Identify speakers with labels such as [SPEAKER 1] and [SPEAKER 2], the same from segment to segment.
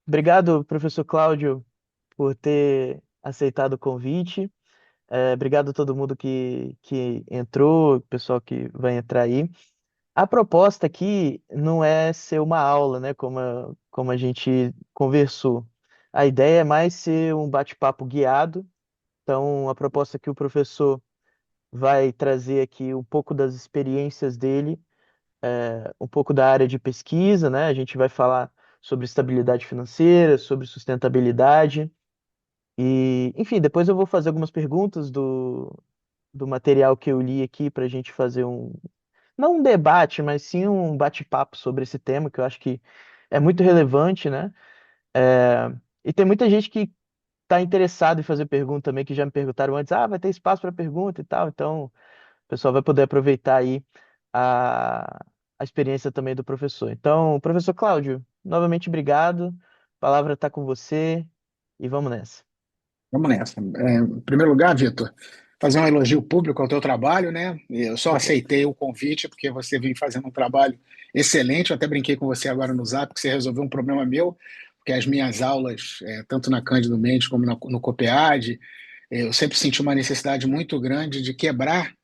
[SPEAKER 1] Obrigado, professor Cláudio, por ter aceitado o convite. Obrigado a todo mundo que entrou, o pessoal que vai entrar aí. A proposta aqui não é ser uma aula, né, como a gente conversou. A ideia é mais ser um bate-papo guiado. Então, a proposta é que o professor vai trazer aqui um pouco das experiências dele, um pouco da área de pesquisa, né? A gente vai falar sobre estabilidade financeira, sobre sustentabilidade. E, enfim, depois eu vou fazer algumas perguntas do material que eu li aqui para a gente fazer não um debate, mas sim um bate-papo sobre esse tema, que eu acho que é muito relevante, né? É, e tem muita gente que está interessado em fazer pergunta também, que já me perguntaram antes, vai ter espaço para pergunta e tal, então o pessoal vai poder aproveitar aí a, a experiência também do professor. Então, professor Cláudio, novamente obrigado, a palavra está com você e vamos nessa.
[SPEAKER 2] Vamos nessa. Em primeiro lugar, Vitor, fazer um elogio público ao teu trabalho, né? Eu só aceitei o convite porque você vem fazendo um trabalho excelente. Eu até brinquei com você agora no Zap que você resolveu um problema meu, porque as minhas aulas, tanto na Cândido Mendes como no COPEAD, eu sempre senti uma necessidade muito grande de quebrar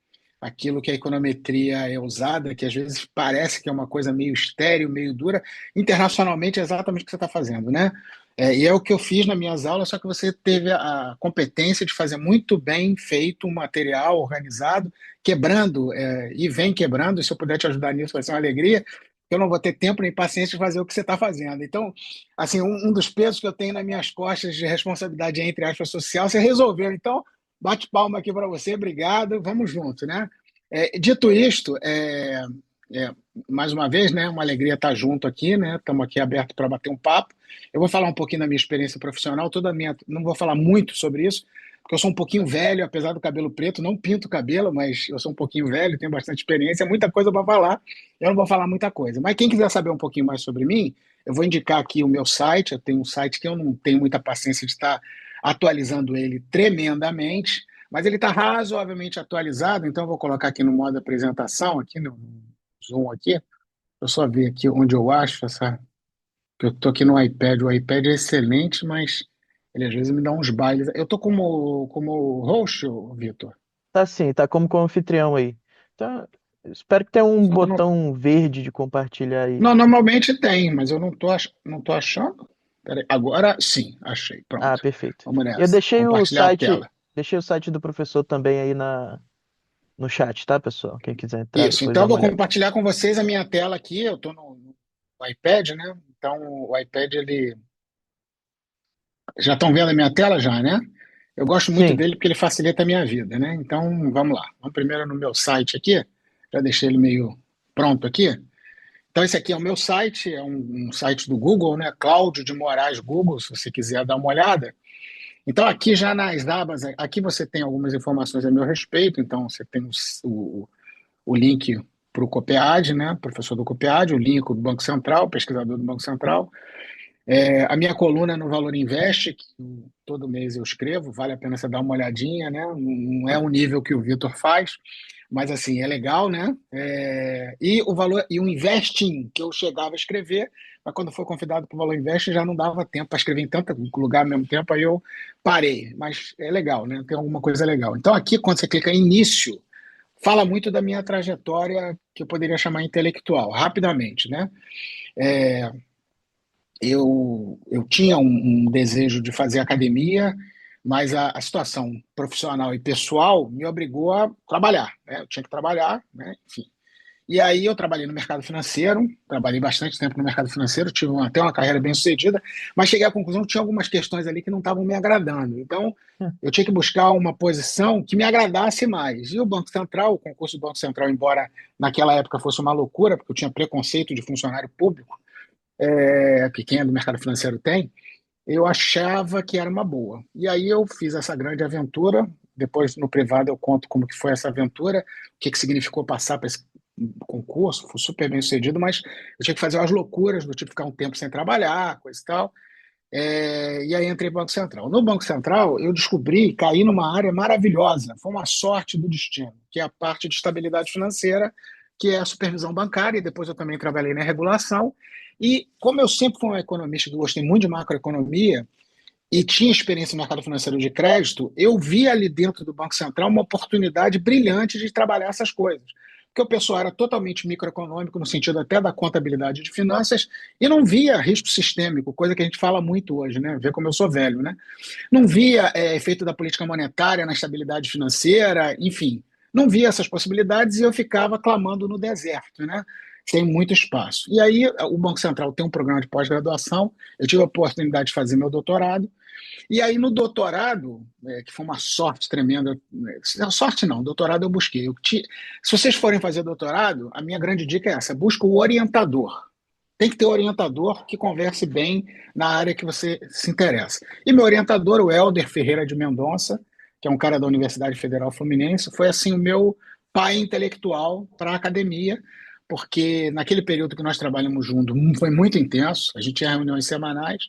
[SPEAKER 2] aquilo que a econometria é usada, que às vezes parece que é uma coisa meio estéril, meio dura. Internacionalmente é exatamente o que você está fazendo, né? E é o que eu fiz nas minhas aulas, só que você teve a competência de fazer muito bem feito um material organizado, quebrando, e vem quebrando. Se eu puder te ajudar nisso, vai ser uma alegria. Eu não vou ter tempo nem paciência de fazer o que você está fazendo. Então, assim, um dos pesos que eu tenho nas minhas costas de responsabilidade, entre aspas, social, você resolveu. Então, bate palma aqui para você, obrigado, vamos junto, né? Dito isto, é, mais uma vez, né, uma alegria estar junto aqui, né? Estamos aqui abertos para bater um papo. Eu vou falar um pouquinho da minha experiência profissional, não vou falar muito sobre isso, porque eu sou um pouquinho velho, apesar do cabelo preto, não pinto o cabelo, mas eu sou um pouquinho velho, tenho bastante experiência, muita coisa para falar. Eu não vou falar muita coisa. Mas quem quiser saber um pouquinho mais sobre mim, eu vou indicar aqui o meu site. Eu tenho um site que eu não tenho muita paciência de estar atualizando ele tremendamente, mas ele está razoavelmente atualizado, então eu vou colocar aqui no modo apresentação, aqui no Zoom aqui. Eu só ver aqui onde eu acho essa. Que eu tô aqui no iPad. O iPad é excelente, mas ele às vezes me dá uns bailes. Eu tô como host, ô, Vitor.
[SPEAKER 1] Tá sim, tá como anfitrião aí. Então, espero que tenha um
[SPEAKER 2] Só que eu não.
[SPEAKER 1] botão verde de compartilhar aí.
[SPEAKER 2] Não, normalmente tem, mas eu não tô achando. Peraí, agora sim, achei.
[SPEAKER 1] Ah,
[SPEAKER 2] Pronto.
[SPEAKER 1] perfeito.
[SPEAKER 2] Vamos
[SPEAKER 1] Eu
[SPEAKER 2] nessa. Compartilhar a tela.
[SPEAKER 1] deixei o site do professor também aí no chat, tá, pessoal? Quem quiser entrar
[SPEAKER 2] Isso.
[SPEAKER 1] depois
[SPEAKER 2] Então
[SPEAKER 1] dá
[SPEAKER 2] eu
[SPEAKER 1] uma
[SPEAKER 2] vou
[SPEAKER 1] olhada.
[SPEAKER 2] compartilhar com vocês a minha tela aqui. Eu tô no iPad, né? Então o iPad ele já estão vendo a minha tela já, né? Eu gosto muito
[SPEAKER 1] Sim,
[SPEAKER 2] dele porque ele facilita a minha vida, né? Então, vamos lá. Vamos primeiro no meu site aqui. Já deixei ele meio pronto aqui. Então, esse aqui é o meu site, é um site do Google, né? Cláudio de Moraes Google, se você quiser dar uma olhada. Então, aqui já nas abas, aqui você tem algumas informações a meu respeito. Então, você tem o link para o COPEAD, né? Professor do COPEAD, o link do Banco Central, pesquisador do Banco Central. A minha coluna no Valor Invest, que todo mês eu escrevo, vale a pena você dar uma olhadinha, né? Não é o nível que o Vitor faz, mas assim, é legal, né? E o valor e o Investing, que eu chegava a escrever, mas quando foi convidado para o Valor Invest já não dava tempo para escrever em tanto lugar ao mesmo tempo, aí eu parei. Mas é legal, né? Tem alguma coisa legal. Então aqui, quando você clica em início, fala muito da minha trajetória, que eu poderia chamar intelectual, rapidamente, né? É, eu tinha um desejo de fazer academia, mas a situação profissional e pessoal me obrigou a trabalhar, né? Eu tinha que trabalhar, né? Enfim. E aí eu trabalhei no mercado financeiro, trabalhei bastante tempo no mercado financeiro, tive até uma carreira bem sucedida, mas cheguei à conclusão que tinha algumas questões ali que não estavam me agradando. Então, eu tinha que buscar uma posição que me agradasse mais. E o Banco Central, o concurso do Banco Central, embora naquela época fosse uma loucura, porque eu tinha preconceito de funcionário público, que quem é do mercado financeiro tem, eu achava que era uma boa. E aí eu fiz essa grande aventura. Depois, no privado, eu conto como que foi essa aventura, o que significou passar para esse concurso. Foi super bem sucedido, mas eu tinha que fazer umas loucuras, do tipo ficar um tempo sem trabalhar, coisa e tal. E aí entrei no Banco Central. No Banco Central, eu descobri, caí numa área maravilhosa. Foi uma sorte do destino, que é a parte de estabilidade financeira, que é a supervisão bancária, e depois eu também trabalhei na regulação. E como eu sempre fui um economista que gostei muito de macroeconomia e tinha experiência no mercado financeiro de crédito, eu vi ali dentro do Banco Central uma oportunidade brilhante de trabalhar essas coisas. Porque o pessoal era totalmente microeconômico, no sentido até da contabilidade de finanças, e não via risco sistêmico, coisa que a gente fala muito hoje, né? Vê como eu sou velho, né? Não via efeito da política monetária na estabilidade financeira, enfim, não via essas possibilidades e eu ficava clamando no deserto, né? Sem muito espaço. E aí o Banco Central tem um programa de pós-graduação, eu tive a oportunidade de fazer meu doutorado, e aí no doutorado, que foi uma sorte tremenda, sorte não, doutorado eu busquei. Se vocês forem fazer doutorado, a minha grande dica é essa: busca o orientador. Tem que ter um orientador que converse bem na área que você se interessa. E meu orientador, o Helder Ferreira de Mendonça, que é um cara da Universidade Federal Fluminense, foi assim o meu pai intelectual para a academia, porque naquele período que nós trabalhamos juntos foi muito intenso, a gente tinha reuniões semanais,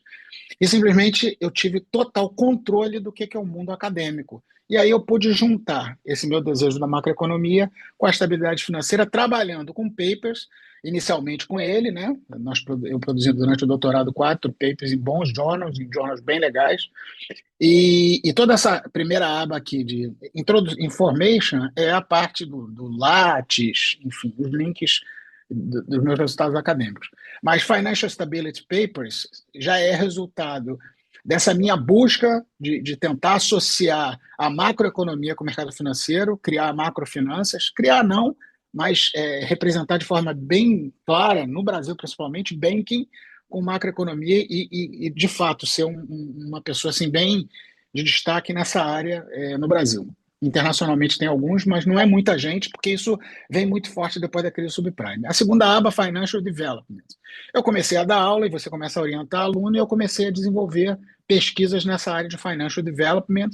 [SPEAKER 2] e simplesmente eu tive total controle do que é o mundo acadêmico. E aí eu pude juntar esse meu desejo da macroeconomia com a estabilidade financeira, trabalhando com papers, inicialmente com ele, né? Eu produzi durante o doutorado 4 papers em bons journals, em journals bem legais. E toda essa primeira aba aqui de Information é a parte do Lattes, enfim, os links dos meus resultados acadêmicos. Mas Financial Stability Papers já é resultado dessa minha busca de tentar associar a macroeconomia com o mercado financeiro, criar macrofinanças, criar não, mas representar de forma bem clara, no Brasil principalmente, banking com macroeconomia e de fato, ser uma pessoa assim, bem de destaque nessa área no Brasil. Internacionalmente tem alguns, mas não é muita gente, porque isso vem muito forte depois da crise subprime. A segunda aba, Financial Development. Eu comecei a dar aula e você começa a orientar aluno, e eu comecei a desenvolver pesquisas nessa área de Financial Development,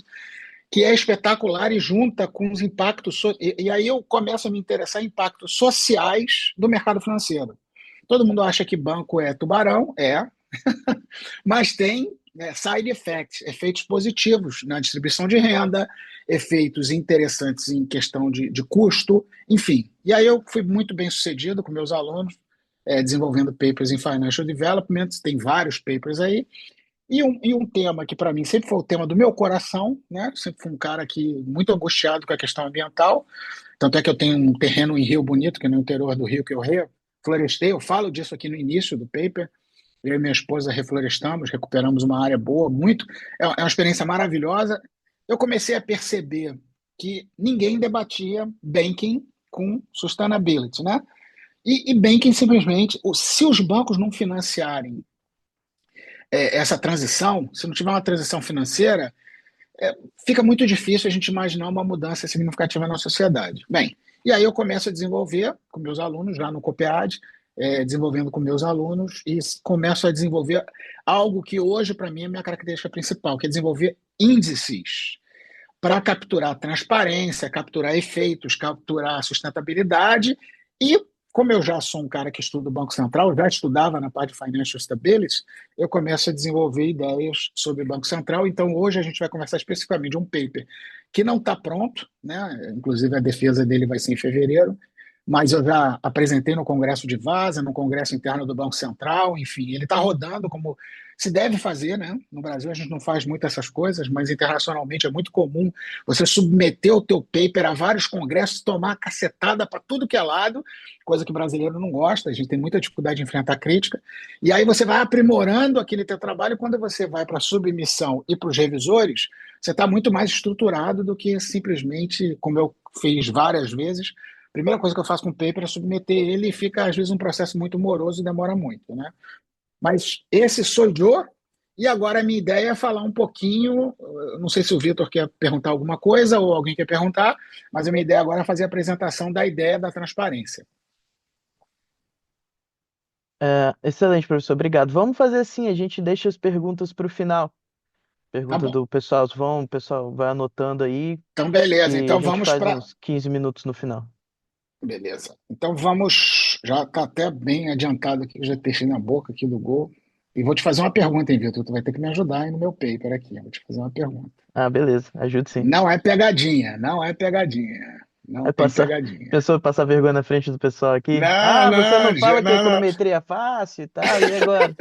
[SPEAKER 2] que é espetacular e junta com os impactos. E aí eu começo a me interessar em impactos sociais do mercado financeiro. Todo mundo acha que banco é tubarão, mas tem side effects, efeitos positivos na distribuição de renda, efeitos interessantes em questão de custo, enfim. E aí eu fui muito bem sucedido com meus alunos, desenvolvendo papers em Financial Development, tem vários papers aí, e um tema que para mim sempre foi o tema do meu coração, né? Sempre fui um cara que muito angustiado com a questão ambiental, tanto é que eu tenho um terreno em Rio Bonito, que é no interior do Rio, que eu reflorestei, eu falo disso aqui no início do paper. Eu e minha esposa reflorestamos, recuperamos uma área boa, muito. É uma experiência maravilhosa. Eu comecei a perceber que ninguém debatia banking com sustainability, né? E banking simplesmente, se os bancos não financiarem essa transição, se não tiver uma transição financeira, fica muito difícil a gente imaginar uma mudança significativa na sociedade. Bem, e aí eu começo a desenvolver com meus alunos, já no COPEAD, desenvolvendo com meus alunos, e começo a desenvolver algo que hoje, para mim, é a minha característica principal, que é desenvolver índices para capturar transparência, capturar efeitos, capturar sustentabilidade. E como eu já sou um cara que estuda o Banco Central, já estudava na parte de Financial Stability, eu começo a desenvolver ideias sobre o Banco Central. Então, hoje a gente vai conversar especificamente de um paper que não está pronto, né? Inclusive a defesa dele vai ser em fevereiro, mas eu já apresentei no Congresso de Vaza, no Congresso Interno do Banco Central, enfim, ele está rodando como se deve fazer, né? No Brasil a gente não faz muito essas coisas, mas internacionalmente é muito comum você submeter o teu paper a vários congressos, tomar cacetada para tudo que é lado, coisa que o brasileiro não gosta, a gente tem muita dificuldade de enfrentar crítica, e aí você vai aprimorando aquele teu trabalho, e quando você vai para a submissão e para os revisores, você está muito mais estruturado do que simplesmente, como eu fiz várias vezes, a primeira coisa que eu faço com o paper é submeter ele e fica, às vezes, um processo muito moroso e demora muito, né? Mas esse sou eu, e agora a minha ideia é falar um pouquinho, não sei se o Vitor quer perguntar alguma coisa ou alguém quer perguntar, mas a minha ideia agora é fazer a apresentação da ideia da transparência.
[SPEAKER 1] Excelente, professor. Obrigado. Vamos fazer assim, a gente deixa as perguntas para o final.
[SPEAKER 2] Tá
[SPEAKER 1] Pergunta
[SPEAKER 2] bom.
[SPEAKER 1] do pessoal, o pessoal vai anotando aí,
[SPEAKER 2] Então, beleza.
[SPEAKER 1] que a
[SPEAKER 2] Então,
[SPEAKER 1] gente
[SPEAKER 2] vamos
[SPEAKER 1] faz
[SPEAKER 2] para.
[SPEAKER 1] uns 15 minutos no final.
[SPEAKER 2] Beleza. Então, vamos. Já está até bem adiantado aqui, eu já deixei na boca aqui do gol. E vou te fazer uma pergunta, hein, Vitor? Tu vai ter que me ajudar aí no meu paper aqui. Eu vou te fazer uma pergunta.
[SPEAKER 1] Ah, beleza. Ajude sim.
[SPEAKER 2] Não é pegadinha, não é pegadinha. Não
[SPEAKER 1] Vai
[SPEAKER 2] tem
[SPEAKER 1] passar,
[SPEAKER 2] pegadinha.
[SPEAKER 1] pensou em passar vergonha na frente do pessoal aqui?
[SPEAKER 2] Não,
[SPEAKER 1] Ah, você
[SPEAKER 2] não,
[SPEAKER 1] não fala que a
[SPEAKER 2] não, não.
[SPEAKER 1] econometria é fácil e tal, e agora?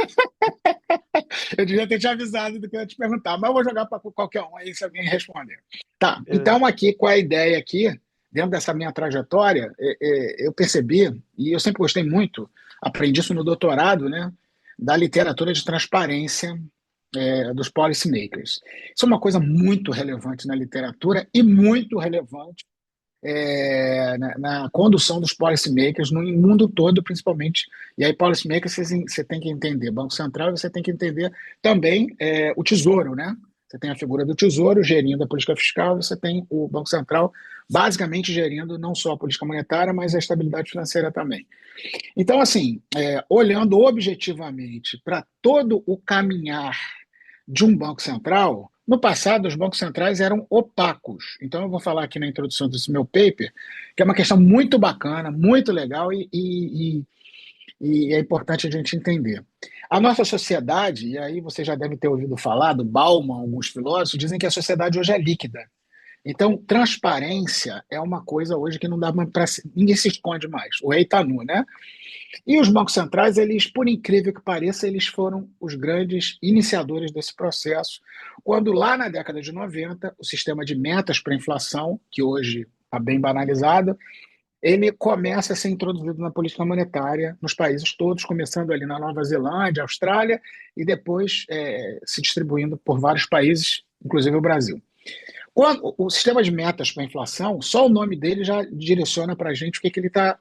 [SPEAKER 2] Eu devia ter te avisado do que eu ia te perguntar, mas eu vou jogar para qualquer um aí se alguém responder. Tá,
[SPEAKER 1] Beleza.
[SPEAKER 2] então aqui, qual é a ideia aqui? Dentro dessa minha trajetória, eu percebi, e eu sempre gostei muito, aprendi isso no doutorado, né, da literatura de transparência dos policymakers. Isso é uma coisa muito relevante na literatura e muito relevante na condução dos policymakers no mundo todo, principalmente. E aí, policymakers, você tem que entender Banco Central, você tem que entender também o Tesouro, né? Você tem a figura do Tesouro gerindo a política fiscal, você tem o Banco Central basicamente gerindo não só a política monetária, mas a estabilidade financeira também. Então, assim, olhando objetivamente para todo o caminhar de um banco central, no passado os bancos centrais eram opacos. Então, eu vou falar aqui na introdução desse meu paper, que é uma questão muito bacana, muito legal e é importante a gente entender. A nossa sociedade, e aí você já deve ter ouvido falar do Bauman, alguns filósofos, dizem que a sociedade hoje é líquida. Então, transparência é uma coisa hoje que não dá mais para. Ninguém se esconde mais. O rei está nu, né? E os bancos centrais, eles, por incrível que pareça, eles foram os grandes iniciadores desse processo, quando lá na década de 90, o sistema de metas para a inflação, que hoje está bem banalizado, ele começa a ser introduzido na política monetária nos países todos, começando ali na Nova Zelândia, Austrália, e depois se distribuindo por vários países, inclusive o Brasil. Quando, o sistema de metas para a inflação, só o nome dele já direciona para a gente o que ele está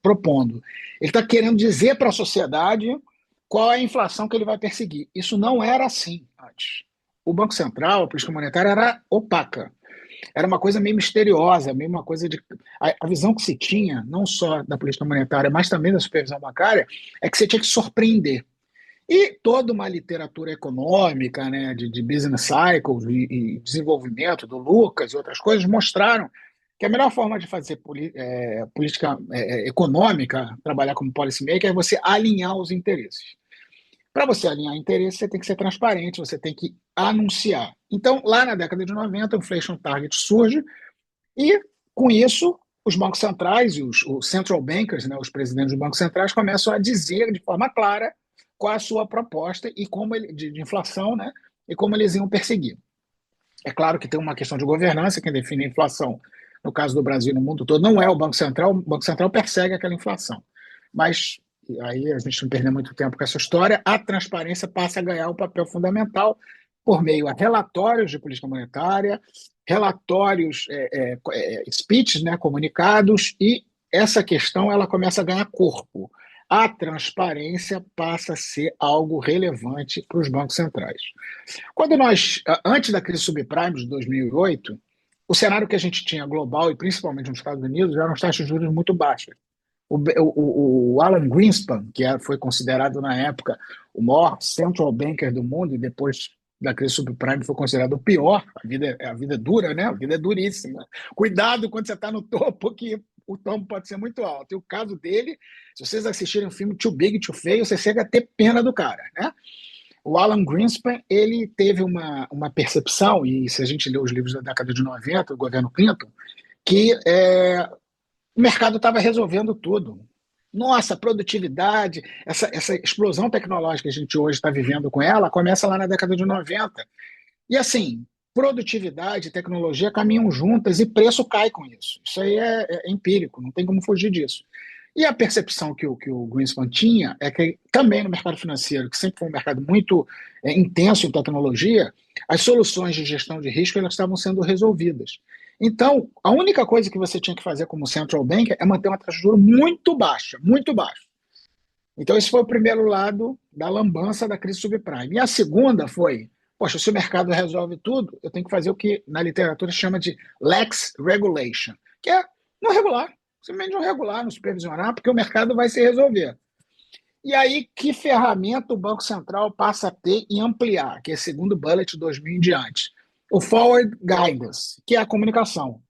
[SPEAKER 2] propondo. Ele está querendo dizer para a sociedade qual é a inflação que ele vai perseguir. Isso não era assim antes. O Banco Central, a política monetária, era opaca. Era uma coisa meio misteriosa, meio uma coisa de. A visão que se tinha, não só da política monetária, mas também da supervisão bancária, é que você tinha que surpreender. E toda uma literatura econômica, né, de business cycles e desenvolvimento do Lucas e outras coisas mostraram que a melhor forma de fazer política econômica, trabalhar como policymaker, é você alinhar os interesses. Para você alinhar interesses, você tem que ser transparente, você tem que anunciar. Então, lá na década de 90, o Inflation Target surge e, com isso, os bancos centrais e os central bankers, né, os presidentes dos bancos centrais, começam a dizer de forma clara qual a sua proposta e como de inflação, né, e como eles iam perseguir. É claro que tem uma questão de governança, quem define a inflação, no caso do Brasil e no mundo todo, não é o Banco Central persegue aquela inflação. Mas aí a gente não perdeu muito tempo com essa história, a transparência passa a ganhar um papel fundamental por meio a relatórios de política monetária, relatórios, speeches, né, comunicados, e essa questão ela começa a ganhar corpo. A transparência passa a ser algo relevante para os bancos centrais. Quando nós, antes da crise subprime de 2008, o cenário que a gente tinha global e principalmente nos Estados Unidos eram as taxas de juros muito baixas. O Alan Greenspan, que foi considerado na época o maior central banker do mundo e depois da crise subprime foi considerado o pior. A vida é dura, né? A vida é duríssima. Cuidado quando você está no topo, que o tombo pode ser muito alto. E o caso dele, se vocês assistirem o filme Too Big, Too Feio, você chega a ter pena do cara, né? O Alan Greenspan, ele teve uma percepção, e se a gente lê os livros da década de 90, do governo Clinton, que o mercado estava resolvendo tudo. Nossa, produtividade, essa explosão tecnológica que a gente hoje está vivendo com ela, começa lá na década de 90. E assim, produtividade e tecnologia caminham juntas e preço cai com isso. Isso aí é empírico, não tem como fugir disso. E a percepção que o Greenspan tinha é que também no mercado financeiro, que sempre foi um mercado muito intenso em tecnologia, as soluções de gestão de risco elas estavam sendo resolvidas. Então, a única coisa que você tinha que fazer como central bank é manter uma taxa de juros muito baixa, muito baixa. Então, esse foi o primeiro lado da lambança da crise subprime. E a segunda foi, poxa, se o mercado resolve tudo, eu tenho que fazer o que na literatura se chama de Lex Regulation, que é não regular, simplesmente não regular, não supervisionar, porque o mercado vai se resolver. E aí, que ferramenta o Banco Central passa a ter e ampliar, que é segundo bullet 2000 em diante? O Forward Guidance, que é a comunicação.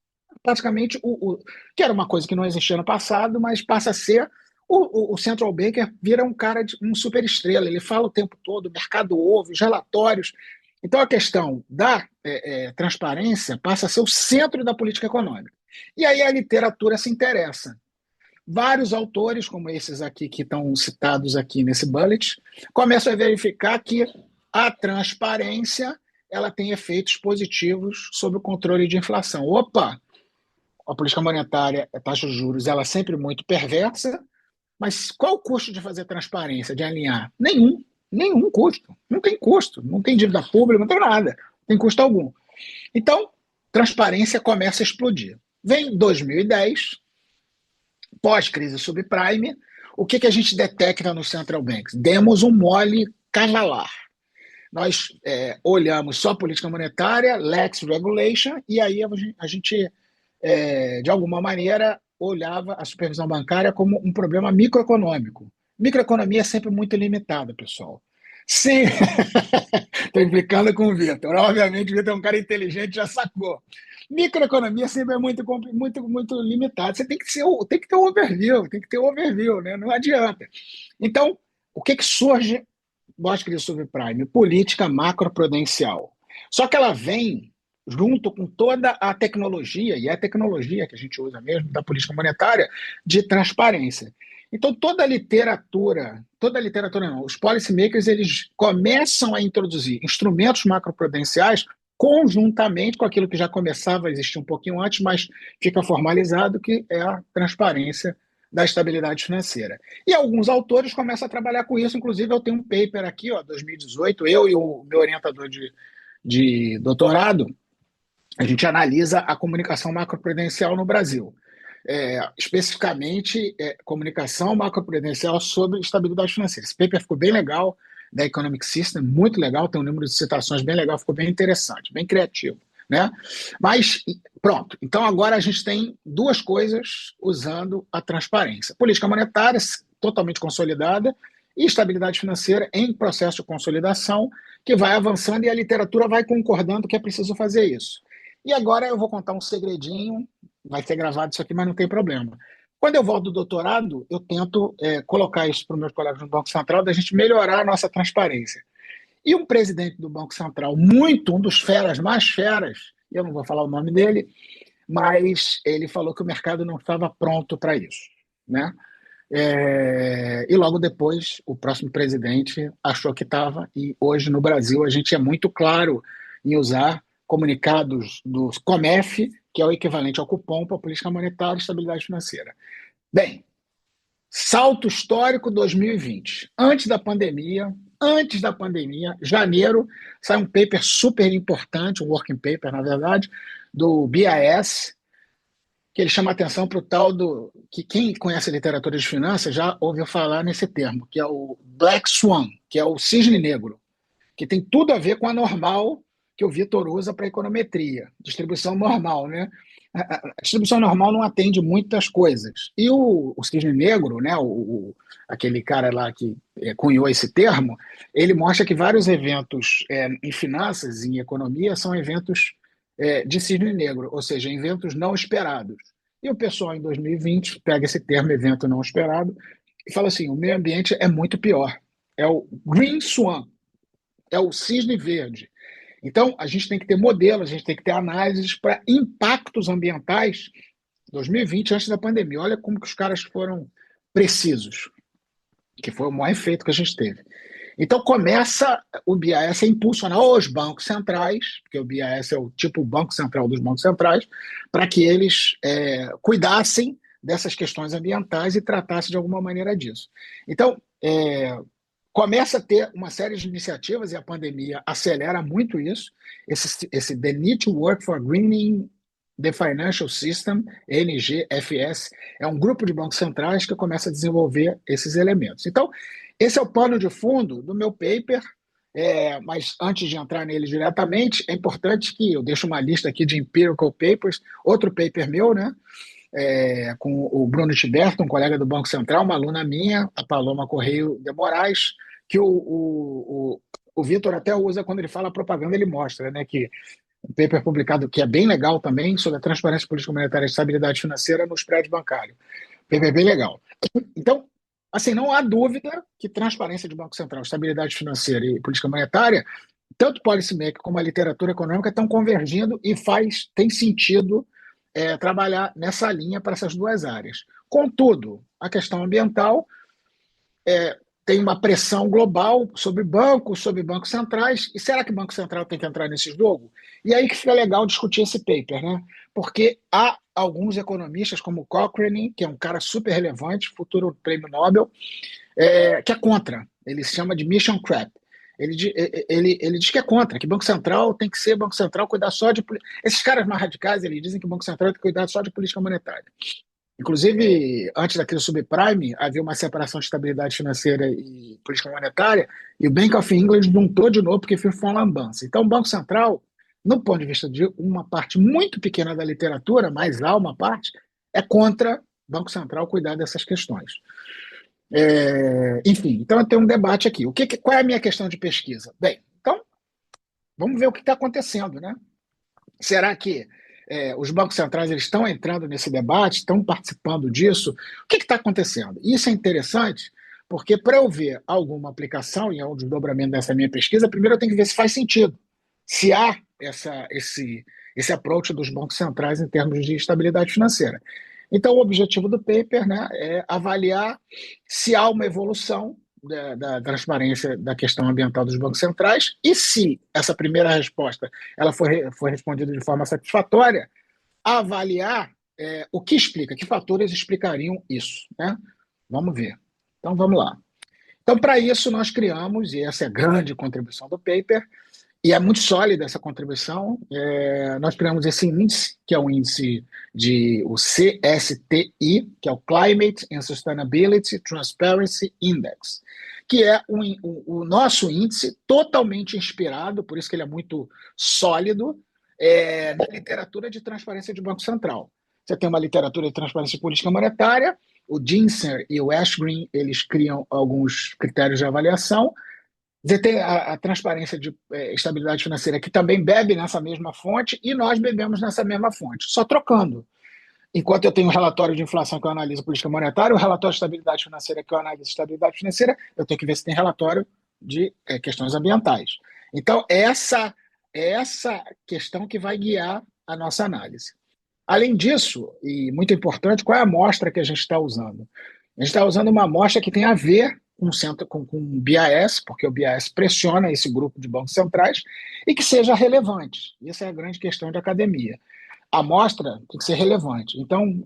[SPEAKER 2] Praticamente, que era uma coisa que não existia no passado, mas passa a ser o central banker vira um cara, um super estrela. Ele fala o tempo todo, o mercado ouve, os relatórios. Então, a questão da transparência passa a ser o centro da política econômica. E aí a literatura se interessa. Vários autores, como esses aqui que estão citados aqui nesse bullet, começam a verificar que a transparência ela tem efeitos positivos sobre o controle de inflação. Opa, a política monetária, a taxa de juros, ela é sempre muito perversa, mas qual o custo de fazer transparência, de alinhar? Nenhum. Nenhum custo. Não tem custo. Não tem dívida pública, não tem nada. Não tem custo algum. Então, transparência começa a explodir. Vem 2010, pós-crise subprime, o que a gente detecta nos central banks? Demos um mole cavalar. Nós olhamos só política monetária, lax regulation, e aí a gente de alguma maneira, olhava a supervisão bancária como um problema microeconômico. Microeconomia é sempre muito limitada, pessoal. Sim, estou implicando com o Vitor. Obviamente, o Vitor é um cara inteligente, já sacou. Microeconomia sempre é muito limitada. Você tem que ter um overview, tem que ter um overview, né? Não adianta. Então, o que surge pós-crise subprime? Política macroprudencial. Só que ela vem junto com toda a tecnologia, e é a tecnologia que a gente usa mesmo, da política monetária, de transparência. Então, toda a literatura não, os policymakers, eles começam a introduzir instrumentos macroprudenciais conjuntamente com aquilo que já começava a existir um pouquinho antes, mas fica formalizado, que é a transparência da estabilidade financeira. E alguns autores começam a trabalhar com isso, inclusive eu tenho um paper aqui, 2018, eu e o meu orientador de doutorado, a gente analisa a comunicação macroprudencial no Brasil. Especificamente, comunicação macroprudencial sobre estabilidade financeira. Esse paper ficou bem legal, da Economic System, muito legal, tem um número de citações bem legal, ficou bem interessante, bem criativo. Né? Mas, pronto, então agora a gente tem duas coisas usando a transparência. Política monetária totalmente consolidada e estabilidade financeira em processo de consolidação, que vai avançando e a literatura vai concordando que é preciso fazer isso. E agora eu vou contar um segredinho, vai ser gravado isso aqui, mas não tem problema. Quando eu volto do doutorado, eu tento colocar isso para os meus colegas no Banco Central, da gente melhorar a nossa transparência. E um presidente do Banco Central, um dos feras, mais feras, eu não vou falar o nome dele, mas ele falou que o mercado não estava pronto para isso. Né? E logo depois, o próximo presidente achou que estava, e hoje no Brasil a gente é muito claro em usar comunicados do COMEF, que é o equivalente ao cupom para a política monetária e estabilidade financeira. Bem, salto histórico 2020. Antes da pandemia, janeiro, sai um paper super importante, um working paper, na verdade, do BIS, que ele chama atenção para o tal do... que quem conhece a literatura de finanças já ouviu falar nesse termo, que é o Black Swan, que é o cisne negro, que tem tudo a ver com a normal que o Vitor usa para econometria, distribuição normal, né? A distribuição normal não atende muitas coisas. E o cisne negro, né, aquele cara lá que cunhou esse termo, ele mostra que vários eventos em finanças, em economia, são eventos de cisne negro, ou seja, eventos não esperados. E o pessoal, em 2020, pega esse termo, evento não esperado, e fala assim, o meio ambiente é muito pior. É o Green Swan, é o cisne verde. Então, a gente tem que ter modelos, a gente tem que ter análises para impactos ambientais 2020, antes da pandemia. Olha como que os caras foram precisos, que foi o maior efeito que a gente teve. Então, começa o BIS a impulsionar os bancos centrais, porque o BIS é o tipo banco central dos bancos centrais, para que eles cuidassem dessas questões ambientais e tratassem de alguma maneira disso. Então, começa a ter uma série de iniciativas e a pandemia acelera muito isso. Esse The Need to Work for Greening the Financial System, NGFS, é um grupo de bancos centrais que começa a desenvolver esses elementos. Então, esse é o pano de fundo do meu paper, mas antes de entrar nele diretamente, é importante que eu deixe uma lista aqui de empirical papers, outro paper meu, né? Com o Bruno Tiberto, um colega do Banco Central, uma aluna minha, a Paloma Correio de Moraes, que o Vitor até usa quando ele fala propaganda, ele mostra, né, que um paper publicado que é bem legal também, sobre a transparência política monetária e estabilidade financeira nos prédios bancários. Paper bem legal. Então, assim, não há dúvida que transparência de Banco Central, estabilidade financeira e política monetária tanto policymaker como a literatura econômica estão convergindo e tem sentido trabalhar nessa linha para essas duas áreas. Contudo, a questão ambiental tem uma pressão global sobre bancos centrais, e será que o Banco Central tem que entrar nesse jogo? E aí que fica legal discutir esse paper, né? Porque há alguns economistas, como Cochrane, que é um cara super relevante, futuro prêmio Nobel, que é contra. Ele se chama de mission crap. Ele diz que é contra, que Banco Central tem que ser Banco Central, cuidar só de. Esses caras mais radicais, eles dizem que o Banco Central tem que cuidar só de política monetária. Inclusive, antes da crise subprime, havia uma separação de estabilidade financeira e política monetária, e o Bank of England juntou de novo porque fez uma lambança. Então, o Banco Central, no ponto de vista de uma parte muito pequena da literatura, mas há uma parte, é contra o Banco Central cuidar dessas questões. Enfim, então tem um debate aqui. Qual é a minha questão de pesquisa? Bem, então, vamos ver o que está acontecendo, né? Será que os bancos centrais eles estão entrando nesse debate, estão participando disso? O que está acontecendo? Isso é interessante, porque para eu ver alguma aplicação, e é um desdobramento dessa minha pesquisa, primeiro eu tenho que ver se faz sentido, se há esse approach dos bancos centrais em termos de estabilidade financeira. Então, o objetivo do paper, né, é avaliar se há uma evolução da transparência da questão ambiental dos bancos centrais e se essa primeira resposta ela foi respondida de forma satisfatória, avaliar o que explica, que fatores explicariam isso, né? Vamos ver. Então, vamos lá. Então, para isso, nós criamos, e essa é a grande contribuição do paper, e é muito sólida essa contribuição. Nós criamos esse índice, que é o índice o CSTI, que é o Climate and Sustainability Transparency Index, que é o nosso índice totalmente inspirado, por isso que ele é muito sólido, na literatura de transparência de Banco Central. Você tem uma literatura de transparência política monetária, o Dinser e o Ashgreen, eles criam alguns critérios de avaliação. Você tem a transparência de estabilidade financeira, que também bebe nessa mesma fonte, e nós bebemos nessa mesma fonte, só trocando. Enquanto eu tenho o relatório de inflação que eu analiso política monetária, o relatório de estabilidade financeira que eu analiso estabilidade financeira, eu tenho que ver se tem relatório de questões ambientais. Então, é essa questão que vai guiar a nossa análise. Além disso, e muito importante, qual é a amostra que a gente está usando? A gente está usando uma amostra que tem a ver com o BIS, porque o BIS pressiona esse grupo de bancos centrais, e que seja relevante. Essa é a grande questão da academia. A amostra tem que ser relevante. Então,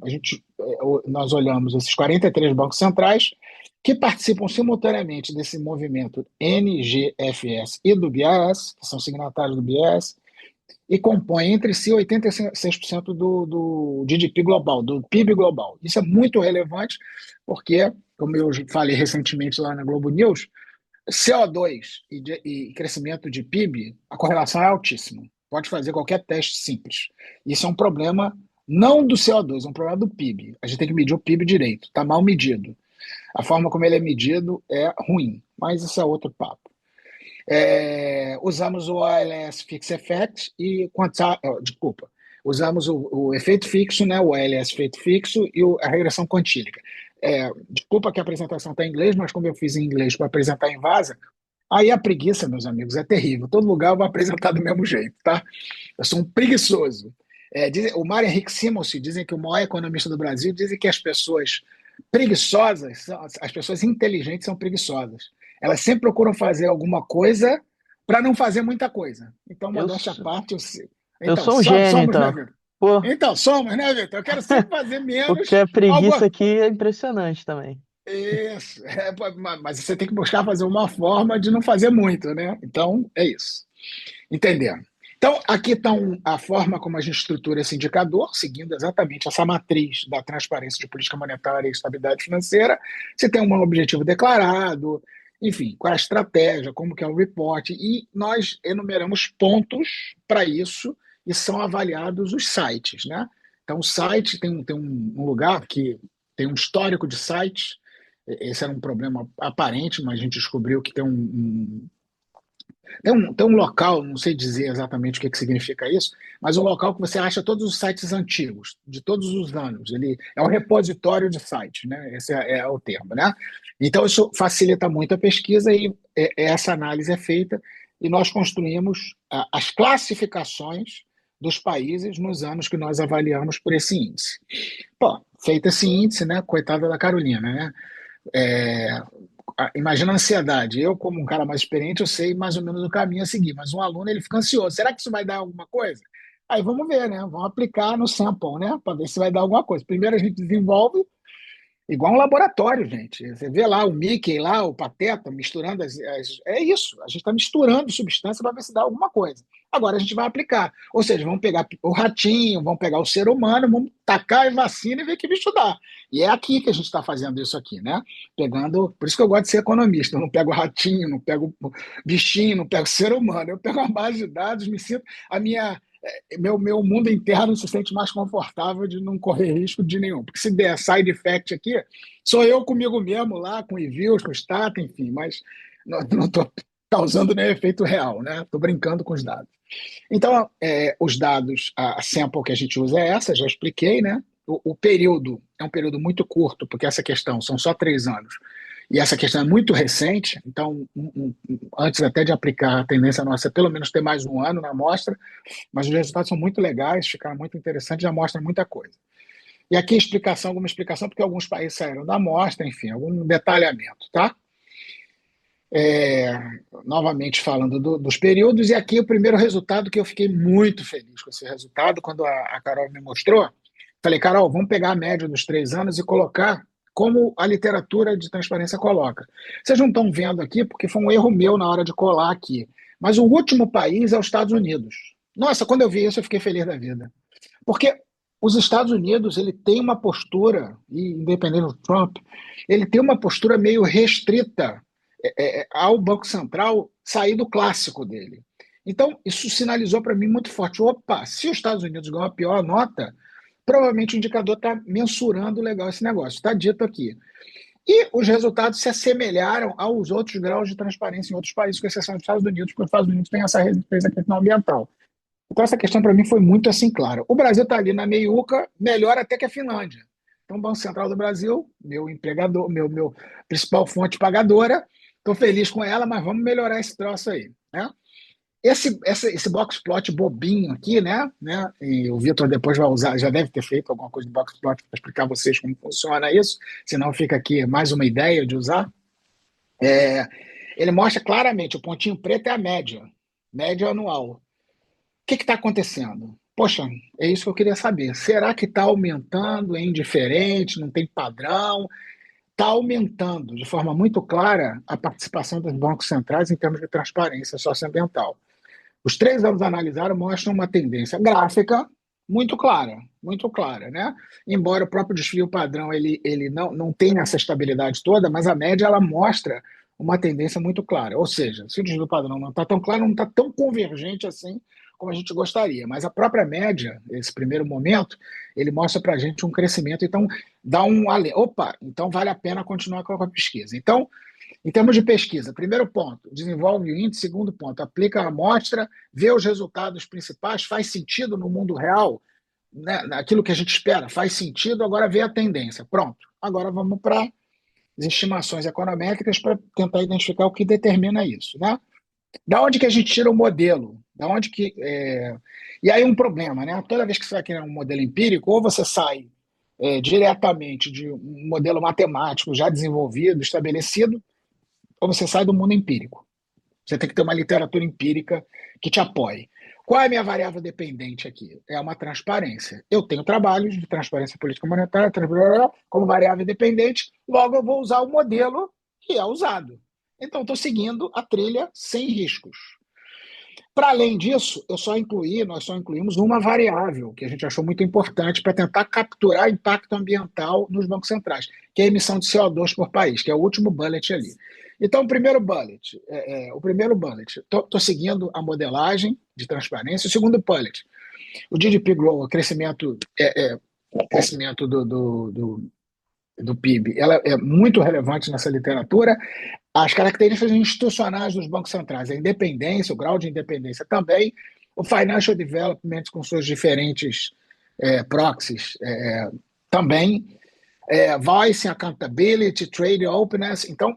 [SPEAKER 2] nós olhamos esses 43 bancos centrais que participam simultaneamente desse movimento NGFS e do BIS, que são signatários do BIS, e compõem entre si 86% do GDP global, do PIB global. Isso é muito relevante, porque, como eu falei recentemente lá na Globo News, CO2 e crescimento de PIB, a correlação é altíssima. Pode fazer qualquer teste simples. Isso é um problema não do CO2, é um problema do PIB. A gente tem que medir o PIB direito, está mal medido. A forma como ele é medido é ruim, mas isso é outro papo. Usamos o ALS Fixed Effect e usamos o efeito fixo, né, o ALS efeito fixo e a regressão quantílica. Desculpa que a apresentação está em inglês, mas como eu fiz em inglês para apresentar em Vasa, aí a preguiça, meus amigos, é terrível. Todo lugar eu vou apresentar do mesmo jeito, tá? Eu sou um preguiçoso. O Mário Henrique Simonsen dizem que o maior economista do Brasil dizem que as pessoas preguiçosas, as pessoas inteligentes são preguiçosas. Elas sempre procuram fazer alguma coisa para não fazer muita coisa. Então,
[SPEAKER 1] Eu,
[SPEAKER 2] modéstia à
[SPEAKER 1] s-
[SPEAKER 2] parte,
[SPEAKER 1] eu
[SPEAKER 2] então,
[SPEAKER 1] sou um gênio,
[SPEAKER 2] somos, né,
[SPEAKER 1] então.
[SPEAKER 2] Vitor?
[SPEAKER 1] Pô,
[SPEAKER 2] Então, somos, né, Vitor? Eu quero sempre fazer
[SPEAKER 1] porque
[SPEAKER 2] menos
[SPEAKER 1] a
[SPEAKER 2] algo.
[SPEAKER 1] preguiça aqui é impressionante também.
[SPEAKER 2] Isso. Mas você tem que buscar fazer uma forma de não fazer muito, né? Então, é isso. Entendendo. Então, aqui está a forma como a gente estrutura esse indicador, seguindo exatamente essa matriz da transparência de política monetária e estabilidade financeira. Você tem um objetivo declarado, enfim, qual é a estratégia, como que é o report, e nós enumeramos pontos para isso e são avaliados os sites, né? Então, o site tem um lugar que tem um histórico de sites. Esse era um problema aparente, mas a gente descobriu que tem um local, não sei dizer exatamente o que significa isso, mas um local que você acha todos os sites antigos, de todos os anos. Ele é um repositório de sites, né? Esse é o termo, né? Então, isso facilita muito a pesquisa e essa análise é feita e nós construímos as classificações dos países nos anos que nós avaliamos por esse índice. Pô, feito esse índice, né? Coitada da Carolina, né? É, imagina a ansiedade. Eu, como um cara mais experiente, eu sei mais ou menos o caminho a seguir, mas um aluno ele fica ansioso. Será que isso vai dar alguma coisa? Aí vamos ver, né? Vamos aplicar no sample, né? Para ver se vai dar alguma coisa. Primeiro a gente desenvolve igual um laboratório, gente. Você vê lá o Mickey, lá, o Pateta, misturando É isso. A gente está misturando substância para ver se dá alguma coisa. Agora a gente vai aplicar. Ou seja, vamos pegar o ratinho, vamos pegar o ser humano, vamos tacar a vacina e ver que bicho dá. E é aqui que a gente está fazendo isso aqui, né? Pegando. Por isso que eu gosto de ser economista. Eu não pego o ratinho, não pego o bichinho, não pego o ser humano. Eu pego a base de dados, me sinto. A minha meu mundo interno se sente mais confortável de não correr risco de nenhum. Porque se der side effect aqui, sou eu comigo mesmo lá, com envios, com stata, enfim, mas não estou causando nenhum efeito real, né? Estou brincando com os dados. Então, os dados, a sample que a gente usa é essa, já expliquei, né? O período é um período muito curto, porque essa questão são só 3 anos. E essa questão é muito recente, então, antes até de aplicar, a tendência nossa é pelo menos ter mais um ano na amostra, mas os resultados são muito legais, ficaram muito interessantes, já mostram muita coisa. E aqui alguma explicação, porque alguns países saíram da amostra, enfim, algum detalhamento, tá? Novamente falando dos períodos, e aqui o primeiro resultado que eu fiquei muito feliz com esse resultado, quando a Carol me mostrou, falei, Carol, vamos pegar a média dos 3 anos e colocar como a literatura de transparência coloca. Vocês não estão vendo aqui, porque foi um erro meu na hora de colar aqui, mas o último país é os Estados Unidos. Nossa, quando eu vi isso, eu fiquei feliz da vida. Porque os Estados Unidos, ele tem uma postura, e independente do Trump, ele tem uma postura meio restrita ao Banco Central sair do clássico dele. Então, isso sinalizou para mim muito forte. Opa, se os Estados Unidos ganham a pior nota, provavelmente o indicador está mensurando legal esse negócio. Está dito aqui. E os resultados se assemelharam aos outros graus de transparência em outros países, com exceção dos Estados Unidos, porque os Estados Unidos têm essa questão ambiental. Então, essa questão para mim foi muito assim clara. O Brasil está ali na meiuca, melhor até que a Finlândia. Então, o Banco Central do Brasil, meu empregador, meu principal fonte pagadora, estou feliz com ela, mas vamos melhorar esse troço aí, né? Esse box plot bobinho aqui, né? E o Vitor depois vai usar, já deve ter feito alguma coisa de box plot para explicar a vocês como funciona isso, senão fica aqui mais uma ideia de usar. Ele mostra claramente, o pontinho preto é a média anual. O que está acontecendo? Poxa, é isso que eu queria saber. Será que está aumentando, é indiferente, não tem padrão? Está aumentando de forma muito clara a participação dos bancos centrais em termos de transparência socioambiental. Os 3 anos analisados mostram uma tendência gráfica muito clara, né? Embora o próprio desvio padrão ele não tenha essa estabilidade toda, mas a média ela mostra uma tendência muito clara. Ou seja, se o desvio padrão não está tão claro, não está tão convergente assim como a gente gostaria. Mas a própria média, esse primeiro momento, ele mostra para a gente um crescimento. Então, dá um... Opa, então vale a pena continuar com a pesquisa. Então, em termos de pesquisa, primeiro ponto, desenvolve o índice. Segundo ponto, aplica a amostra, vê os resultados principais, faz sentido no mundo real, né? Aquilo que a gente espera, faz sentido, agora vê a tendência. Pronto, agora vamos para as estimações econométricas para tentar identificar o que determina isso, né? Da onde que a gente tira o modelo? Da onde que... E aí um problema, né? Toda vez que você vai criar um modelo empírico, ou você sai diretamente de um modelo matemático já desenvolvido, estabelecido, ou você sai do mundo empírico. Você tem que ter uma literatura empírica que te apoie. Qual é a minha variável dependente aqui? É uma transparência. Eu tenho trabalhos de transparência política monetária como variável dependente, logo eu vou usar o modelo que é usado. Então, estou seguindo a trilha sem riscos. Para além disso, nós só incluímos uma variável que a gente achou muito importante para tentar capturar impacto ambiental nos bancos centrais, que é a emissão de CO2 por país, que é o último bullet ali. Então, o primeiro bullet, estou seguindo a modelagem de transparência. O segundo bullet, o GDP Growth, o crescimento do PIB, ela é muito relevante nessa literatura. As características institucionais dos bancos centrais, a independência, o grau de independência também, o financial development com suas diferentes proxies também, voice, accountability, trade openness. Então,